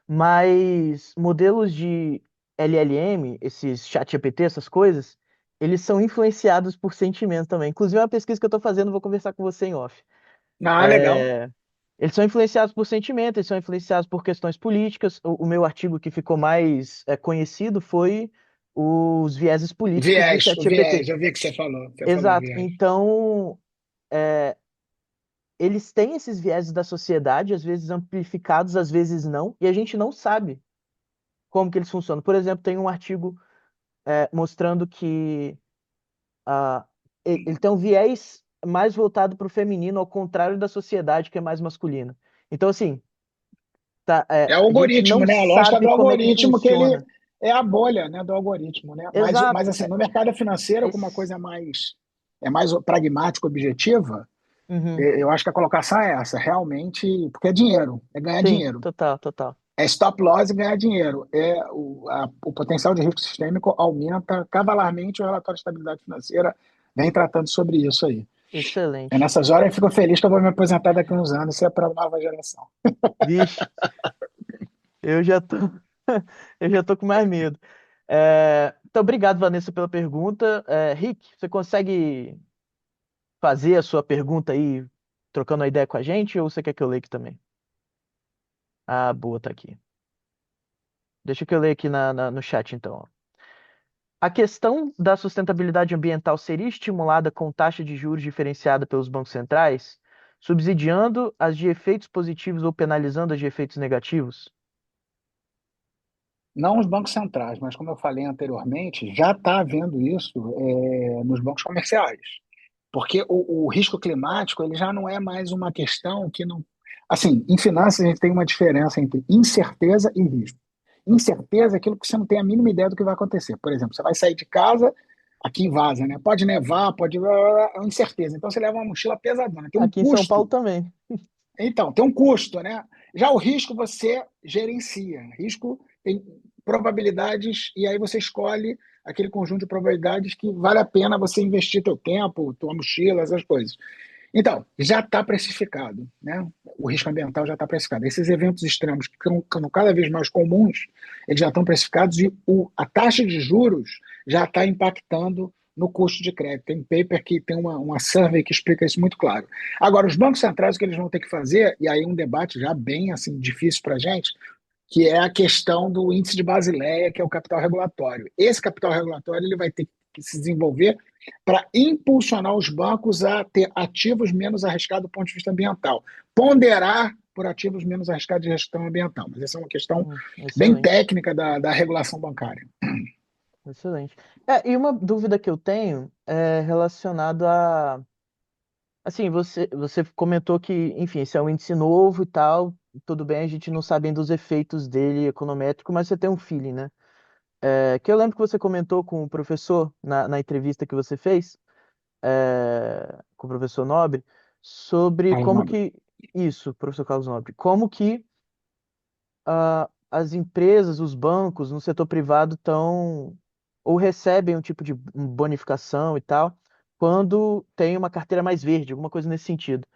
[SPEAKER 1] Mas modelos de LLM, esses ChatGPT, essas coisas, eles são influenciados por sentimentos também. Inclusive, é uma pesquisa que eu estou fazendo, vou conversar com você em off.
[SPEAKER 2] Ah, legal.
[SPEAKER 1] É, Eles são influenciados por sentimentos, eles são influenciados por questões políticas. O meu artigo que ficou mais conhecido foi os vieses políticos do
[SPEAKER 2] O viés,
[SPEAKER 1] ChatGPT.
[SPEAKER 2] eu vi que você falou. Você falou
[SPEAKER 1] Exato.
[SPEAKER 2] viés.
[SPEAKER 1] Então, é, eles têm esses vieses da sociedade, às vezes amplificados, às vezes não, e a gente não sabe como que eles funcionam. Por exemplo, tem um artigo mostrando que ah, ele tem um viés mais voltado para o feminino, ao contrário da sociedade que é mais masculina. Então, assim, tá,
[SPEAKER 2] É o
[SPEAKER 1] a gente
[SPEAKER 2] algoritmo,
[SPEAKER 1] não
[SPEAKER 2] né? A lógica
[SPEAKER 1] sabe
[SPEAKER 2] do
[SPEAKER 1] como é que
[SPEAKER 2] algoritmo, que ele
[SPEAKER 1] funciona.
[SPEAKER 2] é a bolha, né, do algoritmo, né? Mas
[SPEAKER 1] Exato.
[SPEAKER 2] assim, no mercado financeiro, como uma
[SPEAKER 1] Esse-
[SPEAKER 2] coisa é mais pragmática, objetiva,
[SPEAKER 1] Uhum.
[SPEAKER 2] eu acho que a colocação é essa, realmente, porque é dinheiro, é ganhar
[SPEAKER 1] Sim,
[SPEAKER 2] dinheiro.
[SPEAKER 1] total, total.
[SPEAKER 2] É stop loss e ganhar dinheiro. O potencial de risco sistêmico aumenta cavalarmente. O relatório de estabilidade financeira vem tratando sobre isso aí. É
[SPEAKER 1] Excelente.
[SPEAKER 2] nessas horas eu fico feliz que eu vou me aposentar daqui a uns anos, isso é para a nova geração.
[SPEAKER 1] Vixe, eu já tô, eu já tô com mais medo. Então, obrigado, Vanessa, pela pergunta. Rick, você consegue fazer a sua pergunta aí, trocando a ideia com a gente, ou você quer que eu leia aqui também? Ah, boa, tá aqui. Deixa que eu leia aqui no chat, então. Ó. A questão da sustentabilidade ambiental seria estimulada com taxa de juros diferenciada pelos bancos centrais, subsidiando as de efeitos positivos ou penalizando as de efeitos negativos?
[SPEAKER 2] Não os bancos centrais, mas como eu falei anteriormente, já está havendo isso nos bancos comerciais. Porque o risco climático ele já não é mais uma questão que não. Assim, em finanças a gente tem uma diferença entre incerteza e risco. Incerteza é aquilo que você não tem a mínima ideia do que vai acontecer. Por exemplo, você vai sair de casa, aqui em Vaza, né? Pode nevar, pode. É uma incerteza. Então você leva uma mochila pesadona, tem um
[SPEAKER 1] Aqui em São Paulo
[SPEAKER 2] custo.
[SPEAKER 1] também.
[SPEAKER 2] Então, tem um custo, né? Já o risco você gerencia. Risco tem probabilidades e aí você escolhe aquele conjunto de probabilidades que vale a pena você investir teu tempo, tua mochila, essas coisas. Então, já está precificado, né? O risco ambiental já está precificado. Esses eventos extremos que estão cada vez mais comuns, eles já estão precificados e a taxa de juros já está impactando no custo de crédito. Tem um paper que tem uma survey que explica isso muito claro. Agora, os bancos centrais, o que eles vão ter que fazer, e aí um debate já bem assim difícil para a gente, que é a questão do índice de Basileia, que é o capital regulatório. Esse capital regulatório ele vai ter que se desenvolver para impulsionar os bancos a ter ativos menos arriscados do ponto de vista ambiental, ponderar por ativos menos arriscados de gestão ambiental. Mas essa é uma questão bem
[SPEAKER 1] Excelente,
[SPEAKER 2] técnica da regulação bancária.
[SPEAKER 1] excelente. E uma dúvida que eu tenho é relacionada a, assim, você comentou que, enfim, esse é um índice novo e tal, tudo bem, a gente não sabe ainda os efeitos dele econométrico, mas você tem um feeling, né? Que eu lembro que você comentou com o professor na entrevista que você fez, com o professor Nobre, sobre
[SPEAKER 2] Carlos
[SPEAKER 1] como
[SPEAKER 2] Nobre.
[SPEAKER 1] que, isso, professor Carlos Nobre, como que as empresas, os bancos no setor privado estão ou recebem um tipo de bonificação e tal, quando tem uma carteira mais verde, alguma coisa nesse sentido.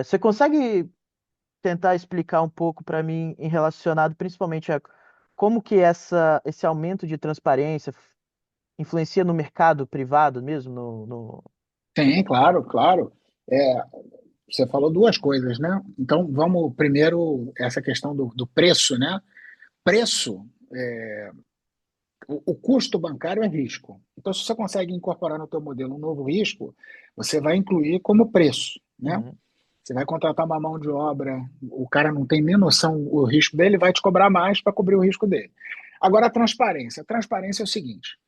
[SPEAKER 1] Você consegue tentar explicar um pouco para mim em relacionado principalmente a como que esse aumento de transparência influencia no mercado privado mesmo,
[SPEAKER 2] Sim, claro, claro. É, você falou duas coisas, né? Então, vamos primeiro essa questão do preço, né? Preço, o custo bancário é risco. Então, se você consegue incorporar no teu modelo um novo risco, você vai incluir como preço, né?
[SPEAKER 1] Uhum,
[SPEAKER 2] Você vai contratar uma mão de obra, o cara não tem nem noção o risco dele, vai te cobrar mais para cobrir o risco dele. Agora, a transparência. A transparência é o seguinte: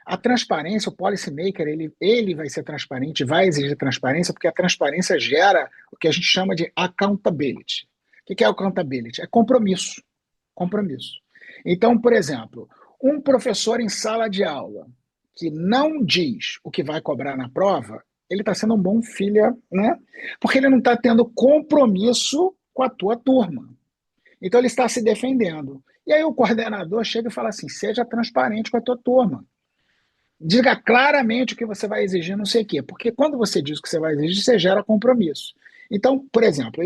[SPEAKER 2] a transparência, o policymaker, ele vai ser transparente, vai exigir transparência, porque a transparência gera o que a gente chama de accountability. O que é accountability? É compromisso. Compromisso. Então, por exemplo, um professor em sala de aula que não diz o que vai cobrar na prova, ele está sendo um bom filho, né? Porque ele não está tendo compromisso com a tua turma. Então ele está se defendendo. E aí o coordenador chega e fala assim: seja transparente com a tua turma. Diga claramente o que você vai exigir, não sei o quê. Porque quando você diz o que você vai exigir, você gera compromisso. Então, por exemplo,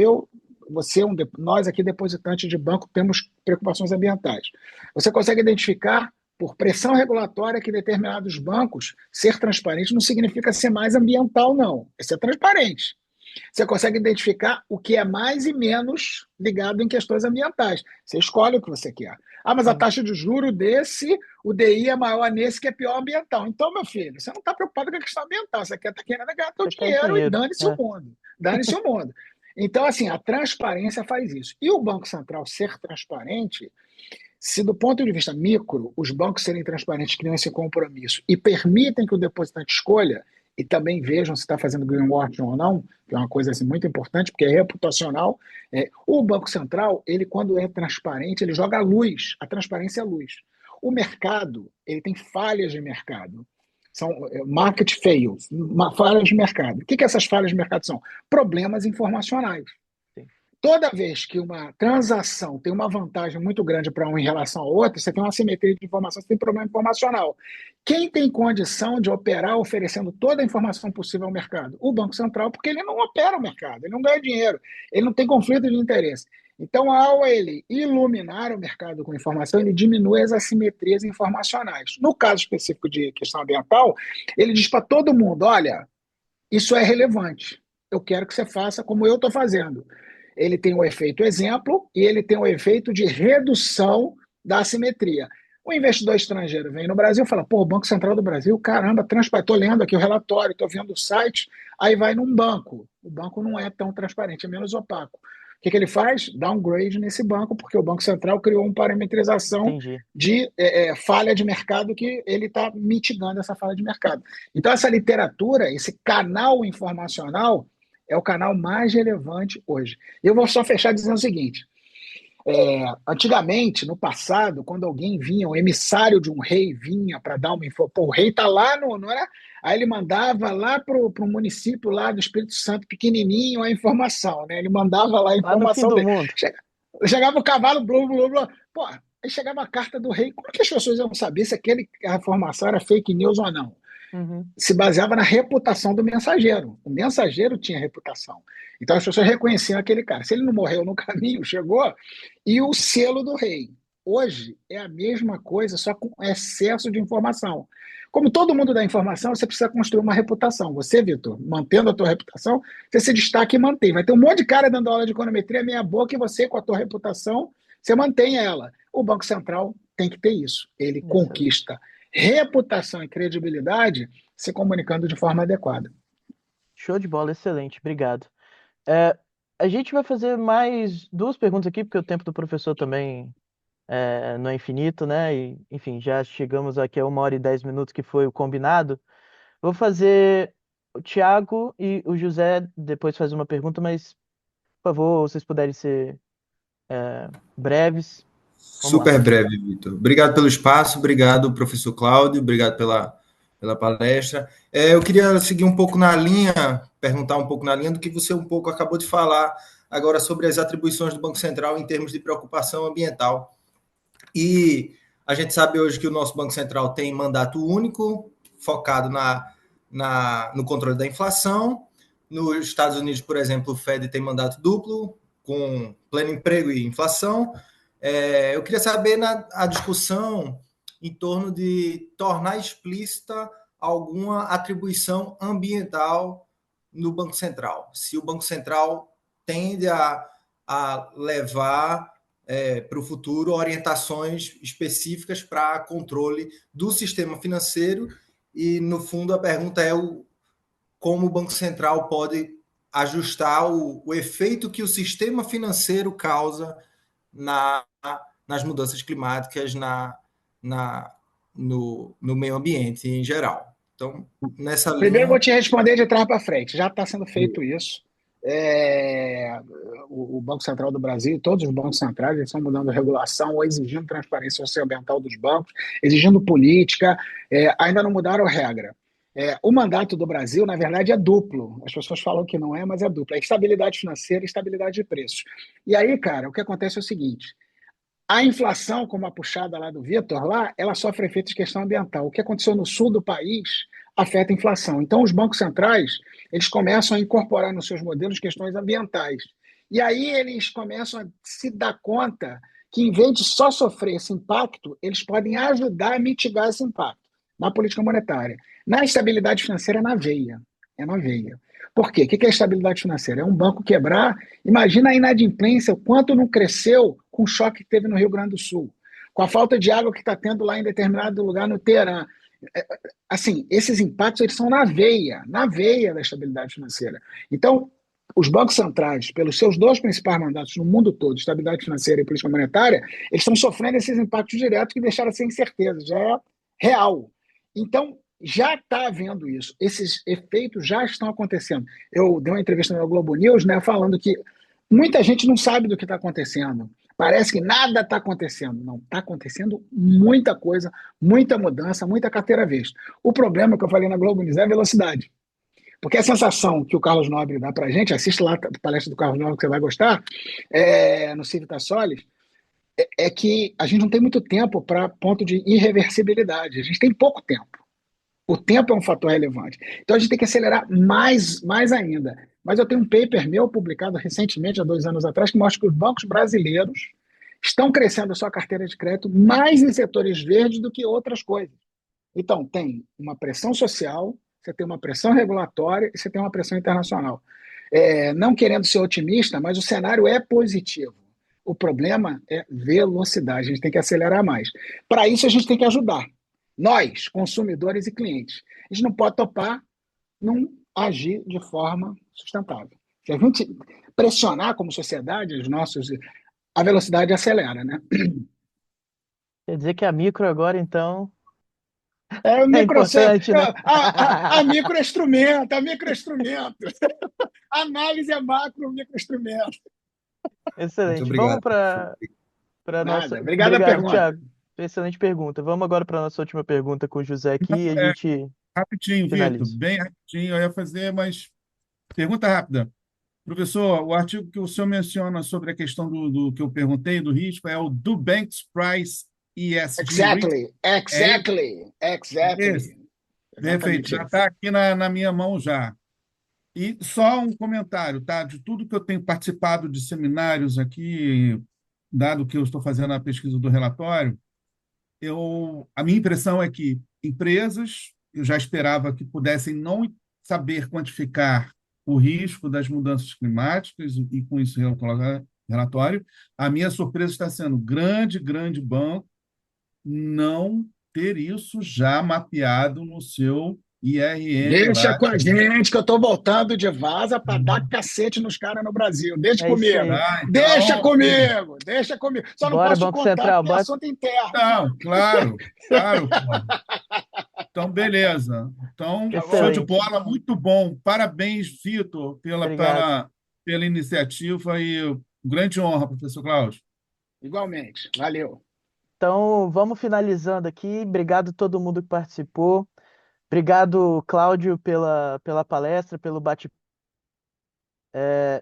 [SPEAKER 2] nós aqui, depositantes de banco, temos preocupações ambientais. Você consegue identificar, por pressão regulatória, que determinados bancos ser transparente não significa ser mais ambiental, não. É ser transparente. Você consegue identificar o que é mais e menos ligado em questões ambientais. Você escolhe o que você quer. Ah, mas a
[SPEAKER 1] uhum.
[SPEAKER 2] taxa de juro desse, o DI é maior nesse que é pior ambiental. Então, meu filho, você não está preocupado com a questão ambiental, você quer estar querendo ganhar teu
[SPEAKER 1] Você quer
[SPEAKER 2] dinheiro e
[SPEAKER 1] dinheiro.
[SPEAKER 2] dane-se o mundo. Dane-se o mundo. Então, assim, a transparência faz isso. E o Banco Central ser transparente, se do ponto de vista micro, os bancos serem transparentes, criam esse compromisso e permitem que o depositante escolha e também vejam se está fazendo greenwashing ou não, que é uma coisa assim, muito importante, porque é reputacional. O Banco Central, ele quando é transparente, ele joga a luz, a transparência é a luz. O mercado, ele tem falhas de mercado. São market fails, falhas de mercado. O que essas falhas de mercado são? Problemas informacionais.
[SPEAKER 1] Sim.
[SPEAKER 2] Toda vez que uma transação tem uma vantagem muito grande para um em relação ao outro, você tem uma assimetria de informação, você tem problema informacional. Quem tem condição de operar oferecendo toda a informação possível ao mercado? O Banco Central, porque ele não opera o mercado, ele não ganha dinheiro, ele não tem conflito de interesse. Então, ao ele iluminar o mercado com informação, ele diminui as assimetrias informacionais. No caso específico de questão ambiental, ele diz para todo mundo: olha, isso é relevante. Eu quero que você faça como eu estou fazendo. Ele tem o efeito exemplo e ele tem o efeito de redução da assimetria. O investidor estrangeiro vem no Brasil e fala: pô, o Banco Central do Brasil, caramba, estou lendo aqui o relatório, estou vendo o site, aí vai num banco. O banco não é tão transparente, é menos opaco. O que ele faz? Downgrade nesse banco, porque o Banco Central criou uma parametrização
[SPEAKER 1] Entendi.
[SPEAKER 2] de falha de mercado que ele está mitigando essa falha de mercado. Então, essa literatura, esse canal informacional, é o canal mais relevante hoje. Eu vou só fechar dizendo o seguinte: antigamente, no passado, quando alguém vinha, um emissário de um rei vinha para dar uma informação, o rei está lá, não era? Aí ele mandava lá para o município lá do Espírito Santo, pequenininho, a informação, né? Ele mandava lá a
[SPEAKER 1] Lá no fim
[SPEAKER 2] informação
[SPEAKER 1] do
[SPEAKER 2] dele.
[SPEAKER 1] mundo.
[SPEAKER 2] Chegava o cavalo, blá, blá, blá. Pô, aí chegava a carta do rei. Como que as pessoas iam saber se a informação era fake news ou não?
[SPEAKER 1] Uhum.
[SPEAKER 2] Se baseava na reputação do mensageiro. O mensageiro tinha reputação. Então as pessoas reconheciam aquele cara. Se ele não morreu no caminho, chegou, e o selo do rei. Hoje é a mesma coisa, só com excesso de informação. Como todo mundo dá informação, você precisa construir uma reputação. Você, Vitor, mantendo a tua reputação, você se destaca e mantém. Vai ter um monte de cara dando aula de econometria meia boca e você, com a tua reputação, você mantém ela. O Banco Central tem que ter isso. Ele
[SPEAKER 1] Excelente.
[SPEAKER 2] conquista reputação e credibilidade se comunicando de forma adequada.
[SPEAKER 1] Show de bola, excelente, obrigado. É, a gente vai fazer mais duas perguntas aqui, porque o tempo do professor também não é infinito, né? E, enfim, já chegamos aqui a 1 hora e 10 minutos, que foi o combinado. Vou fazer o Thiago e o José depois faz uma pergunta, mas, por favor, vocês puderem ser breves. Vamos lá.
[SPEAKER 4] Super breve, Vitor. Obrigado pelo espaço, obrigado, professor Cláudio, obrigado pela palestra. Eu queria seguir um pouco na linha, perguntar um pouco na linha do que você um pouco acabou de falar agora sobre as atribuições do Banco Central em termos de preocupação ambiental. E a gente sabe hoje que o nosso Banco Central tem mandato único, focado no controle da inflação. Nos Estados Unidos, por exemplo, o Fed tem mandato duplo, com pleno emprego e inflação. Eu queria saber a discussão em torno de tornar explícita alguma atribuição ambiental no Banco Central. Se o Banco Central tende a levar para o futuro orientações específicas para controle do sistema financeiro e, no fundo, a pergunta é como o Banco Central pode ajustar o efeito que o sistema financeiro causa nas mudanças climáticas, no meio ambiente em geral. Então, nessa
[SPEAKER 2] Primeiro eu vou
[SPEAKER 4] linha.
[SPEAKER 2] te responder de trás para frente. Já está sendo feito isso. O Banco Central do Brasil, todos os bancos centrais, eles estão mudando a regulação ou exigindo transparência socioambiental dos bancos, exigindo política, ainda não mudaram a regra. O mandato do Brasil, na verdade, é duplo. As pessoas falam que não é, mas é duplo. É estabilidade financeira e estabilidade de preços. E aí, cara, o que acontece é o seguinte: a inflação, como a puxada lá do Vitor, lá, ela sofre efeitos de questão ambiental. O que aconteceu no sul do país afeta a inflação. Então, os bancos centrais, eles começam a incorporar nos seus modelos questões ambientais. E aí eles começam a se dar conta que, em vez de só sofrer esse impacto, eles podem ajudar a mitigar esse impacto na política monetária. Na estabilidade financeira, é na veia. É na veia. Por quê? O que é estabilidade financeira? É um banco quebrar. Imagina a inadimplência, o quanto não cresceu com o choque que teve no Rio Grande do Sul, com a falta de água que está tendo lá em determinado lugar no Teherã. Assim, esses impactos eles são na veia da estabilidade financeira. Então, os bancos centrais, pelos seus dois principais mandatos no mundo todo, estabilidade financeira e política monetária, eles estão sofrendo esses impactos diretos que deixaram sem incerteza, já é real. Então, já está havendo isso, esses efeitos já estão acontecendo. Eu dei uma entrevista no Globo News, né, falando que muita gente não sabe do que está acontecendo. Parece que nada está acontecendo. Não, está acontecendo muita coisa, muita mudança, muita carteira vista. O problema que eu falei na Globo News é a velocidade. Porque a sensação que o Carlos Nobre dá para a gente, assiste lá a palestra do Carlos Nobre que você vai gostar, no Civitas Solis, é que a gente não tem muito tempo para ponto de irreversibilidade. A gente tem pouco tempo. O tempo é um fator relevante. Então a gente tem que acelerar mais ainda. Mas eu tenho um paper meu publicado recentemente, há 2 anos atrás, que mostra que os bancos brasileiros estão crescendo a sua carteira de crédito mais em setores verdes do que outras coisas. Então, tem uma pressão social, você tem uma pressão regulatória e você tem uma pressão internacional. Não querendo ser otimista, mas o cenário é positivo. O problema é velocidade, a gente tem que acelerar mais. Para isso, a gente tem que ajudar. Nós, consumidores e clientes. A gente não pode topar não agir de forma sustentável. Se a gente pressionar como sociedade a velocidade acelera, né?
[SPEAKER 1] Quer dizer que a micro agora, então,
[SPEAKER 2] É o
[SPEAKER 1] é
[SPEAKER 2] microcentro,
[SPEAKER 1] importante, né?
[SPEAKER 2] a microinstrumento, a microinstrumento. Análise é macro, microinstrumento.
[SPEAKER 4] Muito
[SPEAKER 1] Excelente. Vamos
[SPEAKER 4] obrigado.
[SPEAKER 1] para nossa.
[SPEAKER 2] Nada. Obrigado a
[SPEAKER 1] Obrigado,
[SPEAKER 2] pergunta.
[SPEAKER 1] Thiago. Excelente pergunta. Vamos agora para a nossa última pergunta com o José aqui e a gente
[SPEAKER 3] Rapidinho, Vitor,
[SPEAKER 1] finaliza.
[SPEAKER 3] bem rapidinho. Eu ia fazer, mas pergunta rápida. Professor, o artigo que o senhor menciona sobre a questão do que eu perguntei, do risco, é o Do Banks Price ESG Risk.
[SPEAKER 2] Exactly.
[SPEAKER 3] Esse? Perfeito,
[SPEAKER 2] Exatamente
[SPEAKER 3] já
[SPEAKER 2] isso.
[SPEAKER 3] está aqui na minha mão já. E só um comentário, tá? De tudo que eu tenho participado de seminários aqui, dado que eu estou fazendo a pesquisa do relatório, a minha impressão é que empresas, eu já esperava que pudessem não saber quantificar o risco das mudanças climáticas e com isso relatório. A minha surpresa está sendo grande, grande banco não ter isso já mapeado no seu IRM
[SPEAKER 2] Deixa
[SPEAKER 3] lá.
[SPEAKER 2] com a gente que eu tô voltando de vaza para dar cacete nos caras no Brasil. Deixa
[SPEAKER 1] É isso
[SPEAKER 2] comigo.
[SPEAKER 1] aí.
[SPEAKER 3] Tá?
[SPEAKER 2] Deixa
[SPEAKER 3] Então,
[SPEAKER 2] comigo. Deixa comigo. Só não
[SPEAKER 1] Bora,
[SPEAKER 2] posso te
[SPEAKER 1] Banco
[SPEAKER 2] contar
[SPEAKER 1] Central,
[SPEAKER 2] porque é
[SPEAKER 1] bora.
[SPEAKER 2] assunto interno.
[SPEAKER 3] não, claro, claro, pô. Então, beleza. Então,
[SPEAKER 2] Tá
[SPEAKER 3] show de
[SPEAKER 2] bom?
[SPEAKER 1] Excelente.
[SPEAKER 3] bola, muito bom. Parabéns, Vitor,
[SPEAKER 1] Obrigado.
[SPEAKER 3] pela iniciativa e grande honra, professor Cláudio.
[SPEAKER 2] Igualmente. Valeu.
[SPEAKER 1] Então, vamos finalizando aqui. Obrigado a todo mundo que participou. Obrigado, Cláudio, pela palestra, pelo bate.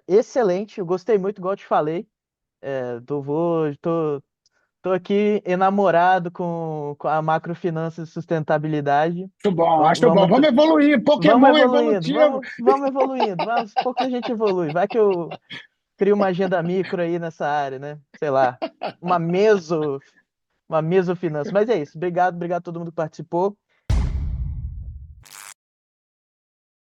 [SPEAKER 1] Excelente. Eu gostei muito, igual eu te falei. Tô aqui enamorado com a macrofinança e sustentabilidade.
[SPEAKER 2] Muito bom.
[SPEAKER 1] Vamos,
[SPEAKER 2] Acho bom.
[SPEAKER 1] vamos,
[SPEAKER 2] Vamos evoluir.
[SPEAKER 1] vamos
[SPEAKER 2] Pokémon
[SPEAKER 1] evoluindo,
[SPEAKER 2] evolutivo.
[SPEAKER 1] vamos evoluindo. Vamos, pouco a gente evolui. Vai que eu crio uma agenda micro aí nessa área, né? Sei lá, uma meso, uma mesofinança. Mas é isso. Obrigado a todo mundo que participou.